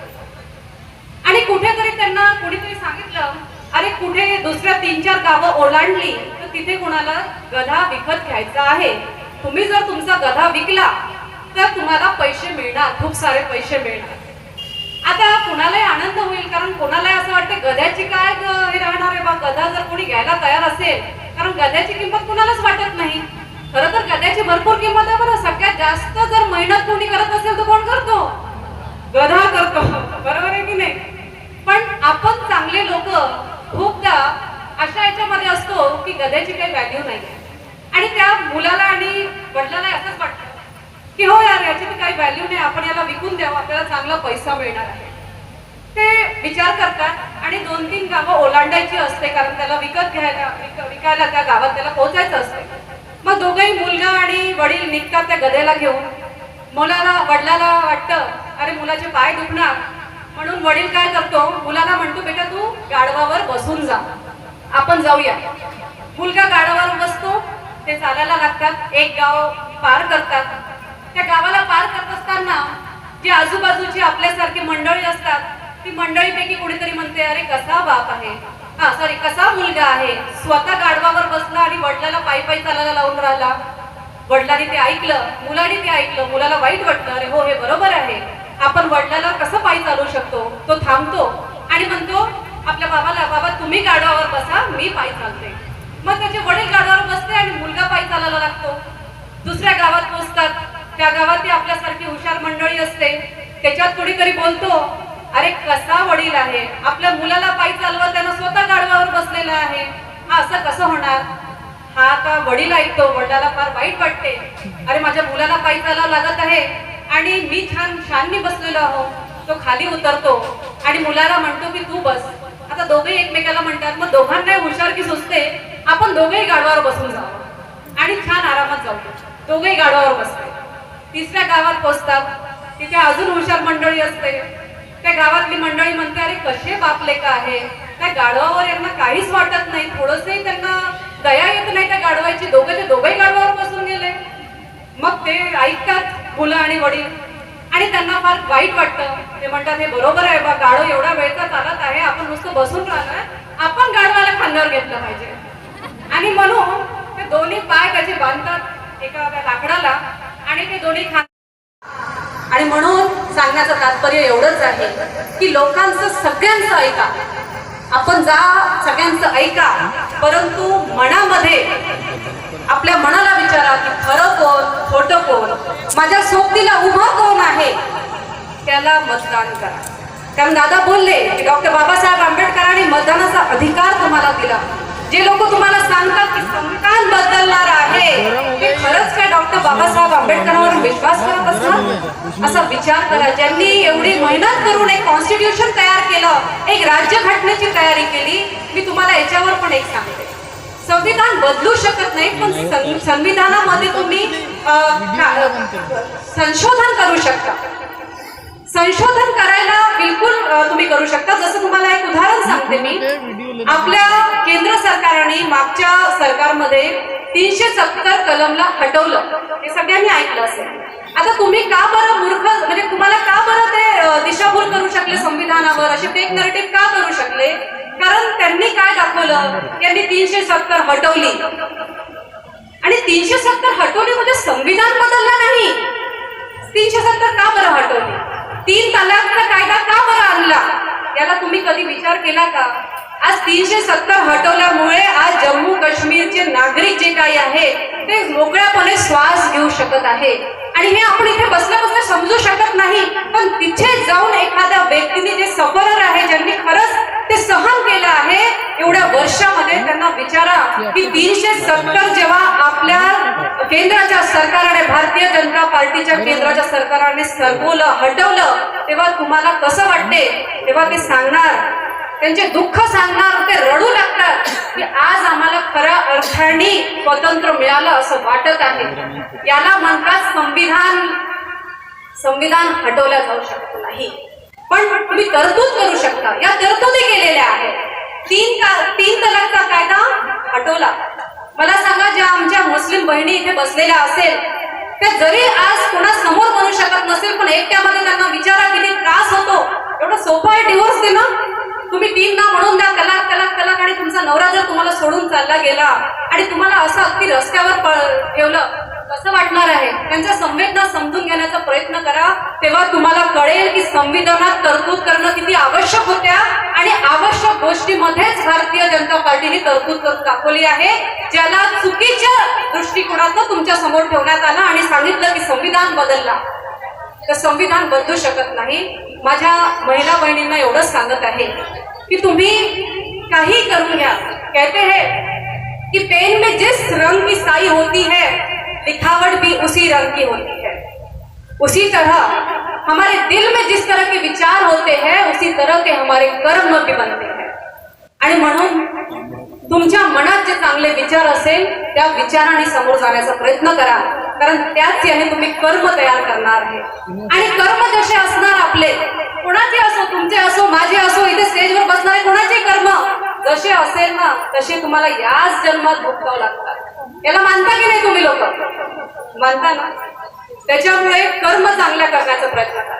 आणि कुठेतरी त्यांना कोणीतरी सांगितलं, अरे कुठे दुसऱ्या 3-4 गावं ओलांडली तर तिथे कोणाला गधा विकत घ्यायचा आहे. तुम्ही जर तुमचा गधा विकला तर तुम्हाला पैसे मिळणार, खूप सारे पैसे मिळणार. आता कुणालाही आनंद होईल, कारण कोणालाही असं वाटतं गध्याची काय हे राहणार आहे बा, गधा जर कोणी घ्यायला तयार असेल, कारण गध्याची किंमत कुणालाच वाटत नाही. खरं तर गध्याची भरपूर किंमत आहे बरं. सगळ्यात जास्त जर मेहनत कोणी करत असेल तर कोण करतो? गधा करतो, बरोबर आहे की नाही? पण आपण चांगले लोक खूपदा अशा याच्यामध्ये असतो की गध्याची काही व्हॅल्यू नाही. आणि त्या मुलाला आणि वडिलाला असंच वाटतं की हो यार, याची तर काही व्हॅल्यू नाही, आपण याला विकून द्यावं, आपल्याला चांगला पैसा मिळणार आहे. ते विचार करतात आणि 2-3 गावं ओलांडायची असते, कारण त्याला विकायला त्या गावात त्याला पोहोचायचं असते. मग दोघंही मुलगा आणि वडील निघतात त्या गधेला घेऊन. वडिलाला वाटतं अरे मुलाचे पाय दुखणार, म्हणून वडील काय करतो, मुलाला म्हणतो बेटा तू गाढवावर बसून जा, आपण जाऊया. मुलगा गाढवावर बसतो, ते चालायला लागतात, एक गाव पार करतात. त्या गावाला पार करत असताना जी आजूबाजूची आपल्यासारखी मंडळी असतात, ती मंडळीपैकी कोणीतरी म्हणते अरे कसा बाप आहे, कसा मुलगा आहे, स्वतः गाढवावर बसला आणि वडिलाला पायी चालायला लावून राहिला. वडिलांनी ते ऐकलं, मुलाने ते ऐकलं, मुलाला वाईट वाटलं, अरे हो हे बरोबर आहे, आपण वडिलाला कसं पायी चालू शकतो. तो थांबतो आणि म्हणतो आपल्या बाबाला, बाबा तुम्ही गाढवावर बसा, मी पायी चालते. मग त्याचे वडील गाढवावर बसते आणि मुलगा पायी चालायला लागतो. दुसऱ्या गावात पोहोचतात. त्या गावात ती आपल्यासारखी हुशार मंडळी असते. त्याच्यात कोणीतरी बोलतो अरे कसा वडील आहे, आपल्या मुलाला पायी चालवत त्यानं स्वतः गाढवावर बसलेला आहे, हा असं कसं होणार. हा आता वडील ऐकतो, वडिलाला फार वाईट वाटते, अरे माझ्या मुलाला पायी चालावं लागत आहे आणि मी छाननी बसलेलो आहो. तो खाली उतरतो आणि मुलाला म्हणतो की तू बस. आता दोघे एकमेकाला म्हणतात, मग दोघांनाही हुशारकी सुचते, आपण दोघेही गाढवावर बसून जावं आणि छान आरामात जाऊ. दोघेही गाढवावर बसते. तिसऱ्या गावात पोहोचतात. तिथे अजून हुशार मंडळी असते. त्या गावातली मंडळी म्हणते अरे कसे बापले का आहे, त्या गाढवावर यांना काहीच वाटत नाही, थोडंसंही त्यांना दया येत नाही त्या गाढवाची. दोघेही गाढवावर बसून गेले. मग ते ऐकतात मुलं आणि वडील आणि त्यांना फार वाईट वाटतं. ते म्हणतात हे बरोबर आहे बा, गाढव एवढा वेळचा चालत आहे, आपण नुसतं बसून राहणार, आपण गाढवाला खांद्यावर घेतलं पाहिजे. आणि म्हणून ते दोन्ही पाय त्याचे बांधतात एका लाकडाला आणि ते दोन्ही आणि म्हणून सांगण्याचं तात्पर्य एवढंच आहे की लोकांचं सगळ्यांचं ऐका, आपण जा सगळ्यांचं ऐका, परंतु मनामध्ये आपल्या मनाला विचारा की खरं कोण खोटं कोण. माझ्या सोबतीला उभा कोण आहे त्याला मतदान करा. कारण दादा बोलले की डॉक्टर बाबासाहेब आंबेडकरांनी मतदानाचा अधिकार तुम्हाला दिला. जे लोक तुम्हाला सांगतात की संविधान बदलणार आहे ते खरंच काय डॉक्टर बाबासाहेब आंबेडकरांवर विश्वास करत असतात? असा विचार करा. ज्यांनी एवढी मेहनत करून एक कॉन्स्टिट्यूशन तयार केलं, एक राज्यघटनेची तयारी केली. मी तुम्हाला याच्यावर पण एक सांगते, संविधान बदलू शकत नाही, पण संविधानामध्ये तुम्ही संशोधन करू शकता. संशोधन करायला बिलकुल तुम्ही करू शकता. जसं तुम्हाला एक उदाहरण सांगते मी. आपल्या केंद्र सरकारने मागच्या सरकारमध्ये 370 कलमला हटवलं, हे सगळ्यांनी ऐकलं असेल. आता तुम्ही का बरं मूर्ख, म्हणजे तुम्हाला का बरं ते दिशाभूल करू शकले संविधानावर, असे फेक नरेटिव्ह का करू शकले? कारण त्यांनी काय दाखवलं, त्यांनी 370 हटवली. आणि 370 हटवली म्हणजे संविधान बदलला नाही. 370 का बरं हटवली? 3 तलाकचा कायदा का बरं आणला? याला तुम्ही कधी विचार केला का? आज 370 हटवल्यामुळे आज जम्मू काश्मीरचे नागरिक जे काही आहे ते मोकळ्यापणे श्वास घेऊ शकत आहे. आणि हे आपण इथे बसल्या बसल्या समजू शकत नाही, पण तिथे जाऊन एखाद्या व्यक्तीने जे सफरर आहे, ज्यांनी खरंच ते सहन केलं आहे एवढ्या वर्षामध्ये, त्यांना विचारा की 370 जेव्हा आपल्या केंद्राच्या सरकारने, भारतीय जनता पार्टीच्या केंद्राच्या सरकारने सरकवलं, हटवलं, तेव्हा तुम्हाला कसं वाटते? तेव्हा ते सांगणार, त्यांचे दुःख सांगणार, ते रडू लागतात की आज आम्हाला खऱ्या अर्थाने स्वातंत्र्य मिळालं असं वाटत आहे. याला म्हणतात संविधान. संविधान हटवलं जाऊ शकत नाही, पण तुम्ही तरतूद करू शकता. या तरतुदी केलेल्या आहेत. 3 तलाकचा कायदा हटवला. मला सांगा, ज्या आमच्या मुस्लिम बहिणी इथे बसलेल्या असेल, त्या जरी आज कोणा समोर म्हणू शकत नसेल, पण एकट्यामध्ये त्यांना विचारा किती त्रास होतो. एवढं सोपं आहे डिवोर्स देणं. तुम्ही 3 ना म्हणून द्या, तलाक तलाक तलाक, आणि तुमचा नवरा जर तुम्हाला सोडून चालला गेला आणि तुम्हाला असं अगदी रस्त्यावर ठेवलं, कसं वाटणार आहे? त्यांच्या संवेदना समजून घेण्याचा प्रयत्न करा. तेव्हा तुम्हाला कळेल की संविधानात तरतूद करणं किती आवश्यक होत्या, आणि आवश्यक गोष्टीमध्येच भारतीय जनता पार्टीने तरतूद करून दाखवली आहे, ज्याला चुकीच्या दृष्टिकोनातून तुमच्या समोर ठेवण्यात आलं आणि सांगितलं की संविधान बदलला. तर संविधान बदलू शकत नाही. माझ्या महिला बहिणींना एवढंच सांगत आहे की तुम्ही काही करून घ्या. कहते हैं कि पेन में जिस रंग की स्याही होती है, लिखावट भी उसी रंग की होती है. उसी तरह हमारे दिल में जिस तरह के विचार होते हैं, उसी तरह के हमारे कर्म भी बनते हैं. आणि म्हणून तुमच्या मनात जे चांगले विचार असेल त्या विचाराने समोर जाण्याचा प्रयत्न करा, कारण त्याच याने तुम्ही कर्म तयार करणार आहे. आणि कर्म जसे असणार आपले, कोणाचे असो, तुमचे असो, माझे असो, इथे स्टेजवर बसणारे कोणाचे कर्म जसे असेल ना, तसे तुम्हाला याच जन्मात भोगावं लागतात. याला मानता की नाही तुम्ही लोक? मानता ना? त्याच्यामुळे कर्म चांगल्या करण्याचा प्रयत्न करा.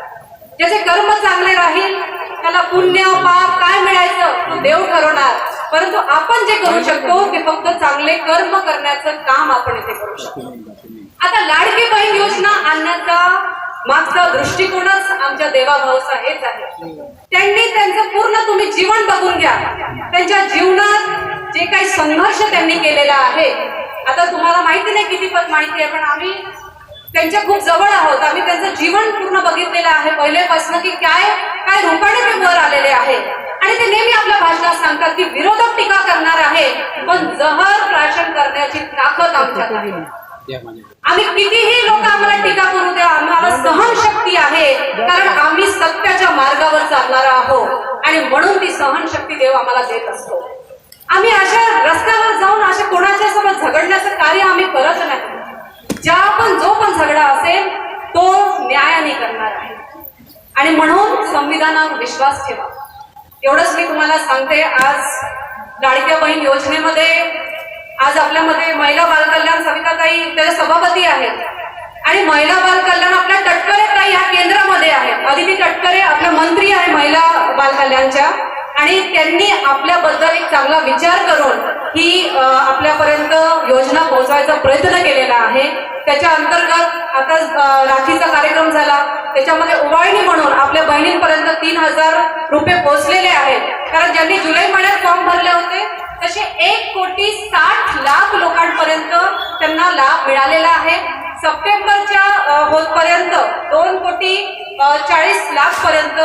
ज्याचे कर्म चांगले राहील त्याला पुण्य पाप काय मिळायचं तो देव ठरवणार, परंतु आपण जे करू शकतो ते फक्त चांगले कर्म करण्याचं काम आपण इथे करू शकतो. आता लाडकी बहीण योजना आणण्याचा मागचा दृष्टिकोनच आमच्या देवाभाऊचा हेच आहे. त्यांनी त्यांचं पूर्ण तुम्ही जीवन बघून घ्या. त्यांच्या जीवनात जे काही संघर्ष त्यांनी केलेला आहे, आता तुम्हाला माहिती नाही कितीपत माहिती आहे, पण आम्ही त्यांच्या खूप जवळ आहोत. आम्ही त्यांचं जीवन पूर्ण बघितलेलं आहे पहिल्यापासून, की काय काय रूपाने ते वर आलेले आहे. आणि ते नेहमी आपल्या भाषणात सांगतात की विरोधक टीका करणार आहे, पण जहर प्राशन करण्याची ताकद आमच्यात आहे. आम्ही कितीही लोक आम्हाला टीका करू द्या, आम्हाला सहनशक्ती आहे, कारण आम्ही सत्याच्या मार्गावर चालणार आहोत, आणि म्हणून ती सहनशक्ती देव आम्हाला देत असतो. आम्ही अशा रस्त्यावर जाऊन अशा कोणाच्या सोबत झगडण्याचं कार्य आम्ही करत नाही. जो पण झगडा असेल तो न्यायाने करणार आहे, आणि म्हणून संविधानावर विश्वास ठेवा. एवढंच मी तुम्हाला सांगते. आज लाडक्या बहीण योजनेमध्ये आज आपल्यामध्ये महिला बालकल्याण सविताताई त्याच्या सभापती आहेत, आणि महिला बालकल्याण आपल्या तटकरे ताई ह्या केंद्रामध्ये आहेत. अदिती तटकरे आपल्या मंत्री आहे महिला बालकल्याणच्या, आणि त्यांनी आपल्याबद्दल एक चांगला विचार करून ही आपल्यापर्यंत योजना पोहोचवायचा प्रयत्न केलेला आहे. त्याच्या अंतर्गत आता राखीचा कार्यक्रम झाला, त्याच्यामध्ये ओवाळणी म्हणून आपल्या बहिणींपर्यंत 3,000 रुपये पोहोचलेले आहेत. कारण ज्यांनी जुलै महिन्यात फॉर्म भरले होते तसे 1,60,00,000 लोकांपर्यंत त्यांना योजनांना लाभ मिळालेला आहे. सप्टेंबरच्या होतपर्यंत 2,40,00,000 पर्यंत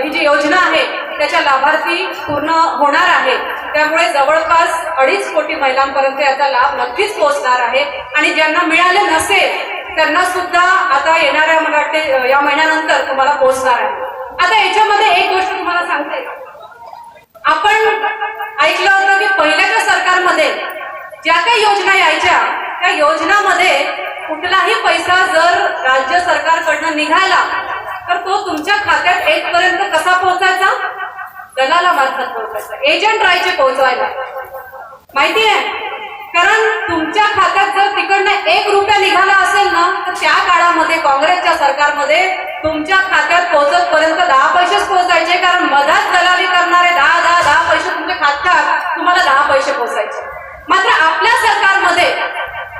ही जी योजना आहे त्याच्या लाभार्थी पूर्ण होणार आहे. त्यामुळे जवळपास 2.5 कोटी महिलांपर्यंत याचा लाभ नक्कीच पोहोचणार आहे. आणि ज्यांना मिळाले नसेल त्यांना सुद्धा आता येणाऱ्या मला वाटते या महिन्यानंतर तुम्हाला पोहोचणार आहे. आता याच्यामध्ये एक गोष्ट तुम्हाला सांगते, आपण ऐकलं होतं की पहिल्याच्या सरकारमध्ये ज्या काही योजना यायच्या त्या योजनामध्ये कुठलाही पैसा जर राज्य सरकारकडनं निघाला तर तो तुमच्या खात्यात 1 पर्यंत कसा पोहोचायचा? दलालामार्फत पोहोचायचा, एजंट राहायचे पोहोचवायला. माहिती आहे? कारण तुमच्या खात्यात जर तिकडनं 1 रुपया निघाला असेल ना तर त्या काळामध्ये काँग्रेसच्या सरकारमध्ये तुमच्या खात्यात पोहोचतपर्यंत 10 पैसेच पोहोचायचे. कारण मधात दलाली करणारे 10 पैसे तुमच्या खात्यात तुम्हाला 10 पैसे पोहोचायचे. मात्र आपल्या सरकारमध्ये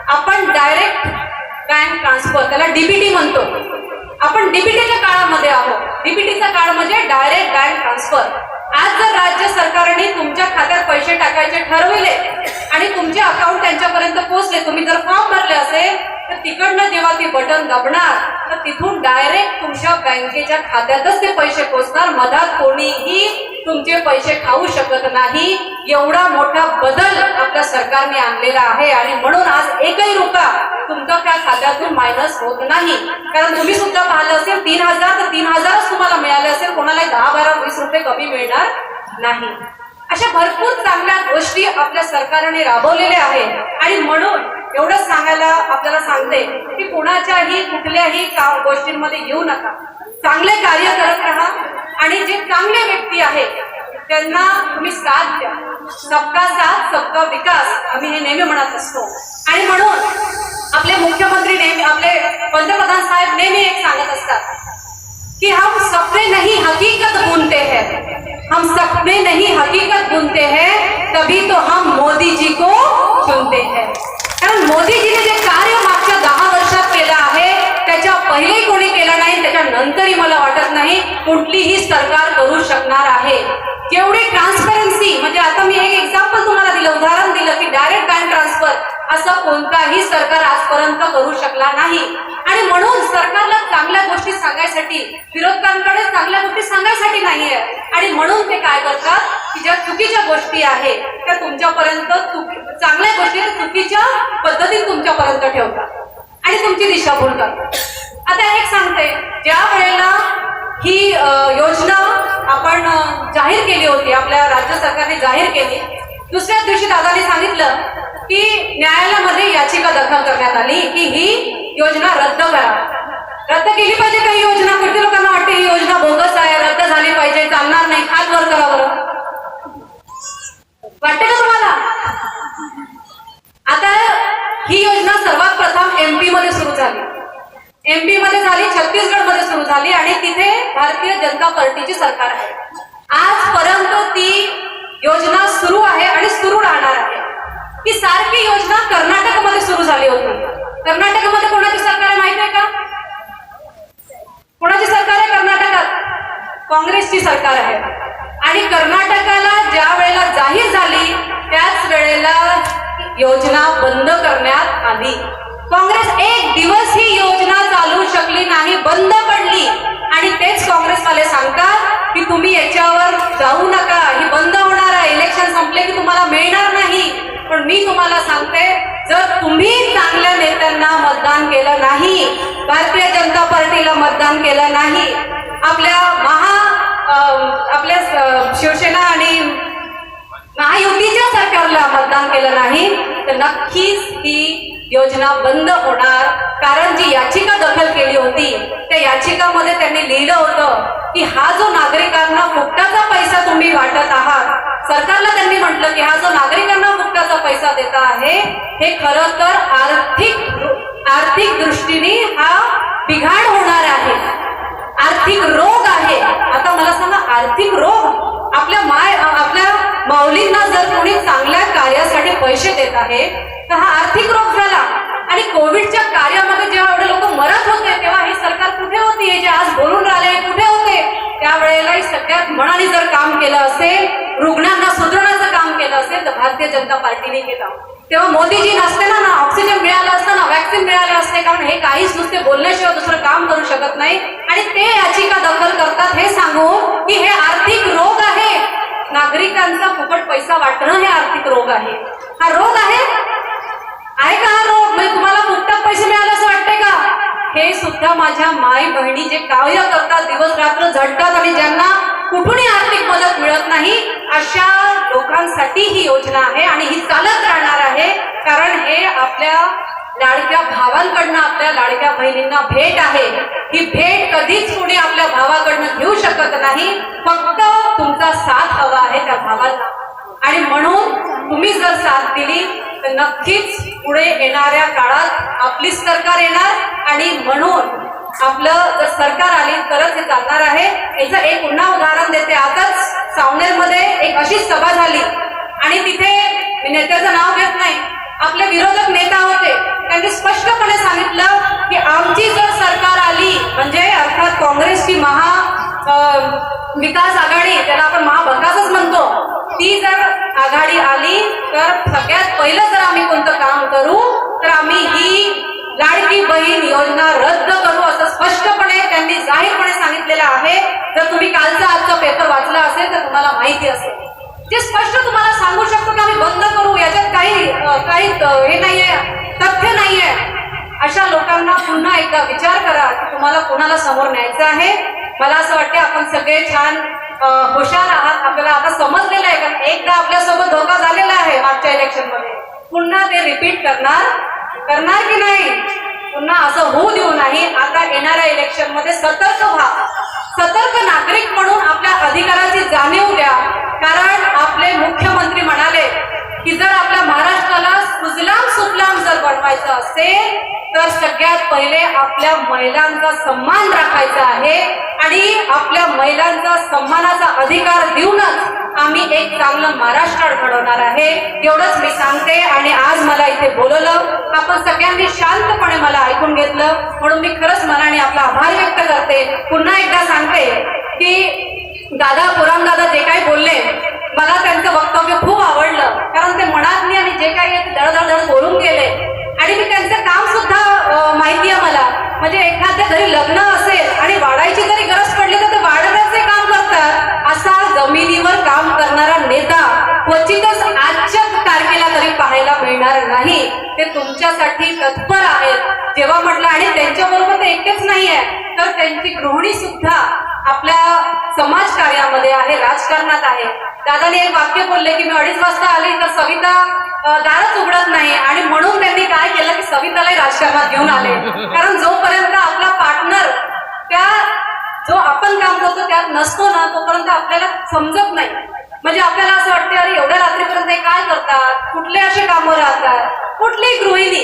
आपण डायरेक्ट बँक ट्रान्सफर, त्याला डीबीटी म्हणतो, आपण डीबीटीच्या काळामध्ये आहोत. डीबीटीचा काळ म्हणजे डायरेक्ट बँक ट्रान्सफर. आज जर राज्य सरकारने तुमच्या खात्यात पैसे टाकायचे ठरविले आणि तुमचे अकाउंट त्यांच्यापर्यंत पोहोचले, तुम्ही जर फॉर्म भरले असेल तर तिकडनं जेव्हा ती बटन दाबणार तर तिथून डायरेक्ट तुमच्या बँकेच्या खात्यातच ते पैसे पोहोचणार. मधात कोणीही तुमचे पैसे खाऊ शकत नाही. एवढा मोठा बदल आपल्या सरकारने आणलेला आहे आणि म्हणून आज 1ही रुपया तुमच्या त्या खात्यातून मायनस होत नाही. कारण तुम्ही सुद्धा पाहिलं असेल 3,000 तर 3,000च तुम्हाला मिळाले असेल, कोणाला 10, 12, 20 रुपये कमी मिळणार नाही. अशा भरपूर चांगल्या गोष्टी आपल्या सरकारने राबवलेल्या आहेत आणि म्हणून एवढंच सांगायला आपल्याला सांगते की कुणाच्याही कुठल्याही गोष्टींमध्ये येऊ नका. चांगले कार्य करत राहा आणि जे चांगले व्यक्ती आहेत त्यांना तुम्ही साथ द्या. सबका साथ सबका विकास आम्ही हे नेहमी म्हणत असतो. आणि म्हणून आपले मुख्यमंत्री नेहमी, आपले पंतप्रधान साहेब नेहमी एक सांगत असतात कि हम सपने नहीं हकीकत बुनते हैं, हम सपने नहीं हकीकत बुनते हैं, तभी तो हम मोदी जी को चुनते हैं. कारण मोदीजीने जे कार्य मागच्या 10 वर्षात केलं आहे त्याच्या पहिले कोणी केलं नाही, त्याच्यानंतरही मला वाटत नाही कुठलीही सरकार करू शकणार आहे. जेवढी ट्रान्सपरन्सी, म्हणजे आता मी एक एक्झाम्पल तुम्हाला दिलं, उदाहरण दिलं की डायरेक्ट बँक ट्रान्सफर असं कोणताही सरकार आजपर्यंत करू शकला नाही. आणि म्हणून सरकारला चांगल्या गोष्टी सांगायसाठी, विरोधकांकडे चांगल्या गोष्टी सांगायसाठी नाहीये. आणि म्हणून ते काय करतात की ज्या चुकीच्या गोष्टी आहेत त्या तुमच्यापर्यंत, चांगल्या गोष्टी चुकीच्या पद्धतीने तुमच्यापर्यंत ठेवतात आणि तुमची दिशाभूल करतात. आता एक सांगते, ज्या वेळेला ही योजना आपण जाहीर केली होती, आपल्या राज्य सरकारने जाहीर केली, दुसऱ्याच दिवशी दादाने सांगितलं की न्यायालयामध्ये याचिका दाखल करण्यात आली की ही योजना रद्द करा. रद्द केली पाहिजे का ही योजना? किती लोकांना वाटते ही योजना बोगस आहे, रद्द झाली पाहिजे, चालणार नाही, हात वर करा बरं. वाटते का तुम्हाला? आता ही योजना सर्वात प्रथम MP मध्ये सुरू झाली, MP मध्ये झाली, छत्तीसगड मध्ये सुरू झाली आणि तिथे भारतीय जनता पार्टीची सरकार आहे. आजपर्यंत ती योजना सुरू आहे आणि सुरू राहणार आहे. ही सारखी योजना कर्नाटकमध्ये सुरू झाली होती. कर्नाटकमध्ये कोणाची सरकार आहे माहिती आहे का? कोणाची सरकार आहे कर्नाटकात? काँग्रेसची सरकार आहे. आणि कर्नाटकाला ज्या वेळेला जाहीर झाली त्याच वेळेला योजना बंद करण्यात आली. काँग्रेस 1 दिवस ही योजना चालू शकली नाही, बंद पडली. आणि तेच काँग्रेसवाले सांगतात की तुम्ही याच्यावर जाऊ नका, ही बंद होणार आहे, इलेक्शन संपले की तुम्हाला मिळणार नाही. पण मी तुम्हाला सांगते, जर तुम्ही चांगल्या नेत्यांना मतदान केलं नाही, भारतीय जनता पार्टीला मतदान केलं नाही, आपल्या शिवसेना आणि महायुतीच्या सरकारला मतदान केलं नाही तर नक्कीच ही योजना बंद होणार. कारण जी याचिका दाखल केली होती त्या याचिकामध्ये त्यांनी लिहिलं होतं की हा जो नागरिकांना फुकटाचा पैसा तुम्ही वाटत आहात, सरकारला त्यांनी म्हटलं की हा जो नागरिकांना फुकटाचा पैसा देता आहे हे खरं तर आर्थिक दृष्टीने हा बिघाड होणार आहे, आर्थिक रोग आहे. आता मला सांगा, आर्थिक रोग? आपल्या माऊलींना जर कोणी चांगल्या कार्यासाठी पैसे देत आहे तर हा आर्थिक रोग झाला. आणि कोविडच्या कार्यामध्ये जेव्हा एवढे लोक मरत होते तेव्हा ही सरकार कुठे होती? हे जे आज बोलून राहिले कुठे होते? त्यावेळेला ही सगळ्यात मनाने जर काम केलं असेल, रुग्णांना सुधारण्याचं काम केलं असेल तर भारतीय जनता पार्टीने केलं. तेव्हा मोदीजी नसते ना ऑक्सिजन मिळालं असतं ना वॅक्सिन मिळाले असते, कारण हे काहीच नुसते बोलण्याशिवाय दुसरं काम करू शकत नाही. आणि ते याचिका दाखल करतात हे सांगून की हे आर्थिक रोग आहे, नागरिकांचा फुकट पैसा वाटणं हे आर्थिक रोग आहे. हा रोग आहे का हा रोग? म्हणजे तुम्हाला फुकटात पैसे मिळाले असं वाटतंय का? हे सुद्धा माझ्या माई बहिणी जे कार्य करतात, दिवस रात्र झटतात आणि ज्यांना कुठूनही आर्थिक मदत मिळत नाही, अशा लोकांसाठी ही योजना आहे आणि ही चालत राहणार आहे. कारण हे आपल्या लाडक्या भावांकडनं आपल्या लाडक्या बहिणींना भेट आहे. ही भेट कधीच कोणी आपल्या भावाकडनं घेऊ शकत नाही. फक्त तुमचा साथ हवा आहे त्या भावाला. आणि म्हणून तुम्ही जर साथ दिली तर नक्कीच पुढे येणाऱ्या काळात आपलीच सरकार येणार. आणि म्हणून आपलं जर सरकार आली तरच हे चालणार आहे. याचं एक पुन्हा उदाहरण देते. आताच सावनेरमध्ये एक अशीच सभा झाली आणि तिथे मी नेत्याचं नाव घेत नाही, आपले विरोधक नेता होते, त्यांनी स्पष्टपणे सांगितलं की आमची जर सरकार आली, म्हणजे अर्थात काँग्रेसची विकास आघाडी, त्याला आपण महाभकासच म्हणतो, ती जर आघाडी आली तर सगळ्यात पहिलं जर आम्ही कोणतं काम करू तर आम्ही ही लाडकी बहीण योजना रद्द करू, असं स्पष्टपणे त्यांनी जाहीरपणे सांगितलेलं आहे. जर तुम्ही आजचा पेपर वाचला असेल तर तुम्हाला माहिती असेल. जे स्पष्ट तुम्हाला सांगू शकतो की आम्ही बंद करू, याच्यात काही हे नाहीये, तथ्य नाहीये. अशा लोकांना पुन्हा एकदा विचार करा की तुम्हाला कोणाला समोर न्यायचं आहे. मला असं वाटतं आपण सगळे छान हुशार आहात, आपल्याला आता समजलेलं आहे. कारण एकदा आपल्यासोबत धोका झालेला आहे मागच्या इलेक्शन मध्ये, पुन्हा ते रिपीट करणार की नाही? पुन्हा असं होऊ देऊ नाही. आता येणाऱ्या इलेक्शन मध्ये सतर्क व्हा, सतर्क नागरिक म्हणून आपल्या अधिकाराची जाणीव द्या. कारण आपले मुख्यमंत्री म्हणाले की जर आपल्या महाराष्ट्राला सुजलाम सुफलाम जर बनवायचं असेल तर सगळ्यात पहिले आपल्या महिलांचा सन्मान राखायचा आहे आणि आपल्या महिलांचा सन्मानाचा अधिकार देऊनच आम्ही एक चांगलं महाराष्ट्र घडवणार आहे. एवढंच मी सांगते. आणि आज मला इथे बोलवलं, आपण सगळ्यांनी शांतपणे मला ऐकून घेतलं, म्हणून मी खरंच मनाने आपला आभार व्यक्त करते. पुन्हा एकदा सांगते की पुराण दादा जे काही बोलले, मला त्यांचं वक्तव्य खूप आवडलं. कारण ते मनातली आणि जे काही धडधड बोलून गेले आणि मी त्यांचं काम सुद्धा माहिती आहे मला. म्हणजे एखाद्या घरी लग्न असेल आणि वाढायची जरी गरज पडली तर ते वाढवण्याचे काम करतात. असा जमिनीवर काम करणारा नेता क्वचितच आजच्या तारखेला तरी पाहायला मिळणार नाही. ते तुमच्यासाठी तत्पर आहेत. जेव्हा म्हटलं, आणि त्यांच्याबरोबर ते एकटेच नाही आहे, तर त्यांची गृहिणी सुद्धा आपल्या समाज कार्यामध्ये आहे, राजकारणात आहे. दादाने एक वाक्य बोलले की मी 2:30 वाजता आली तर सविता दारच उघडत नाही, आणि म्हणून त्यांनी काय केलं की सवितालाही राजकारणात घेऊन आले. कारण जोपर्यंत आपला पार्टनर त्या जो आपण काम करतो त्यात नसतो ना, तोपर्यंत आपल्याला समजत नाही. म्हणजे आपल्याला असं वाटतं अरे एवढ्या रात्रीपर्यंत काय करतात, कुठले असे कामं राहतात. कुठलीही गृहिणी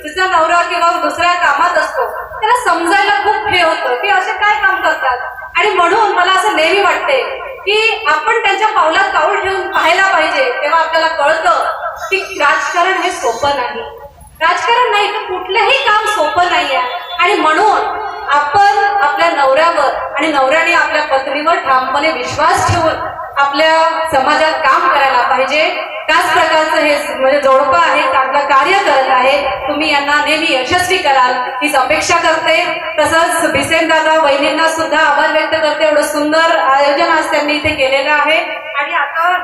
तिचा नवरा किंवा दुसऱ्या कामात असतो, त्याला समजायला खूप हे होतं की असे काय काम करतात. आणि म्हणून मला असं नेहमी वाटते की आपण त्यांच्या पावलात पाऊल ठेवून पाहायला पाहिजे. तेव्हा आपल्याला कळतं की राजकारण हे सोपं नाही. राजकारण नाही तर कुठलंही काम सोपं नाही आहे. आणि म्हणून आपण आपल्या नवऱ्यावर आणि नवऱ्याने आपल्या पत्नीवर ठामपणे विश्वास ठेवून आपल्या समाजात काम करायला पाहिजे. त्याच प्रकारचं हे म्हणजे जोडपं आहे, चांगलं कार्य करत आहे. तुम्ही यांना नेहमी यशस्वी कराल हीच अपेक्षा करते. तसंच भिसेन दादा वहिनींना सुद्धा आभार व्यक्त करते. एवढं सुंदर आयोजन आज त्यांनी इथे केलेलं आहे. आणि आता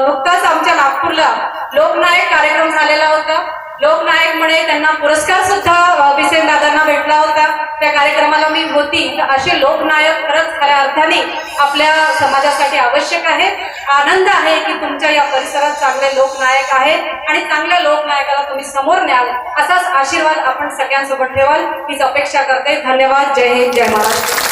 नुकताच आमच्या नागपूरला लोकनायक कार्यक्रम झालेला होता. लोकनायक म्हणे त्यांना पुरस्कार सुद्धा भिसेन दादांना भेटला होता. त्या कार्यक्रमाला मी होती. तर असे लोकनायक खरंच खऱ्या अर्थाने आपल्या समाजासाठी आवश्यक आहे. आनंद आहे की तुमच्या या परिसरात चांगले लोकनायक आहेत आणि चांगल्या लोकनायकाला तुम्ही समोर न्याल, असाच आशीर्वाद आपण सगळ्यांसोबत ठेवाल हीच अपेक्षा करते. धन्यवाद. जय हिंद, जय महाराष्ट्र.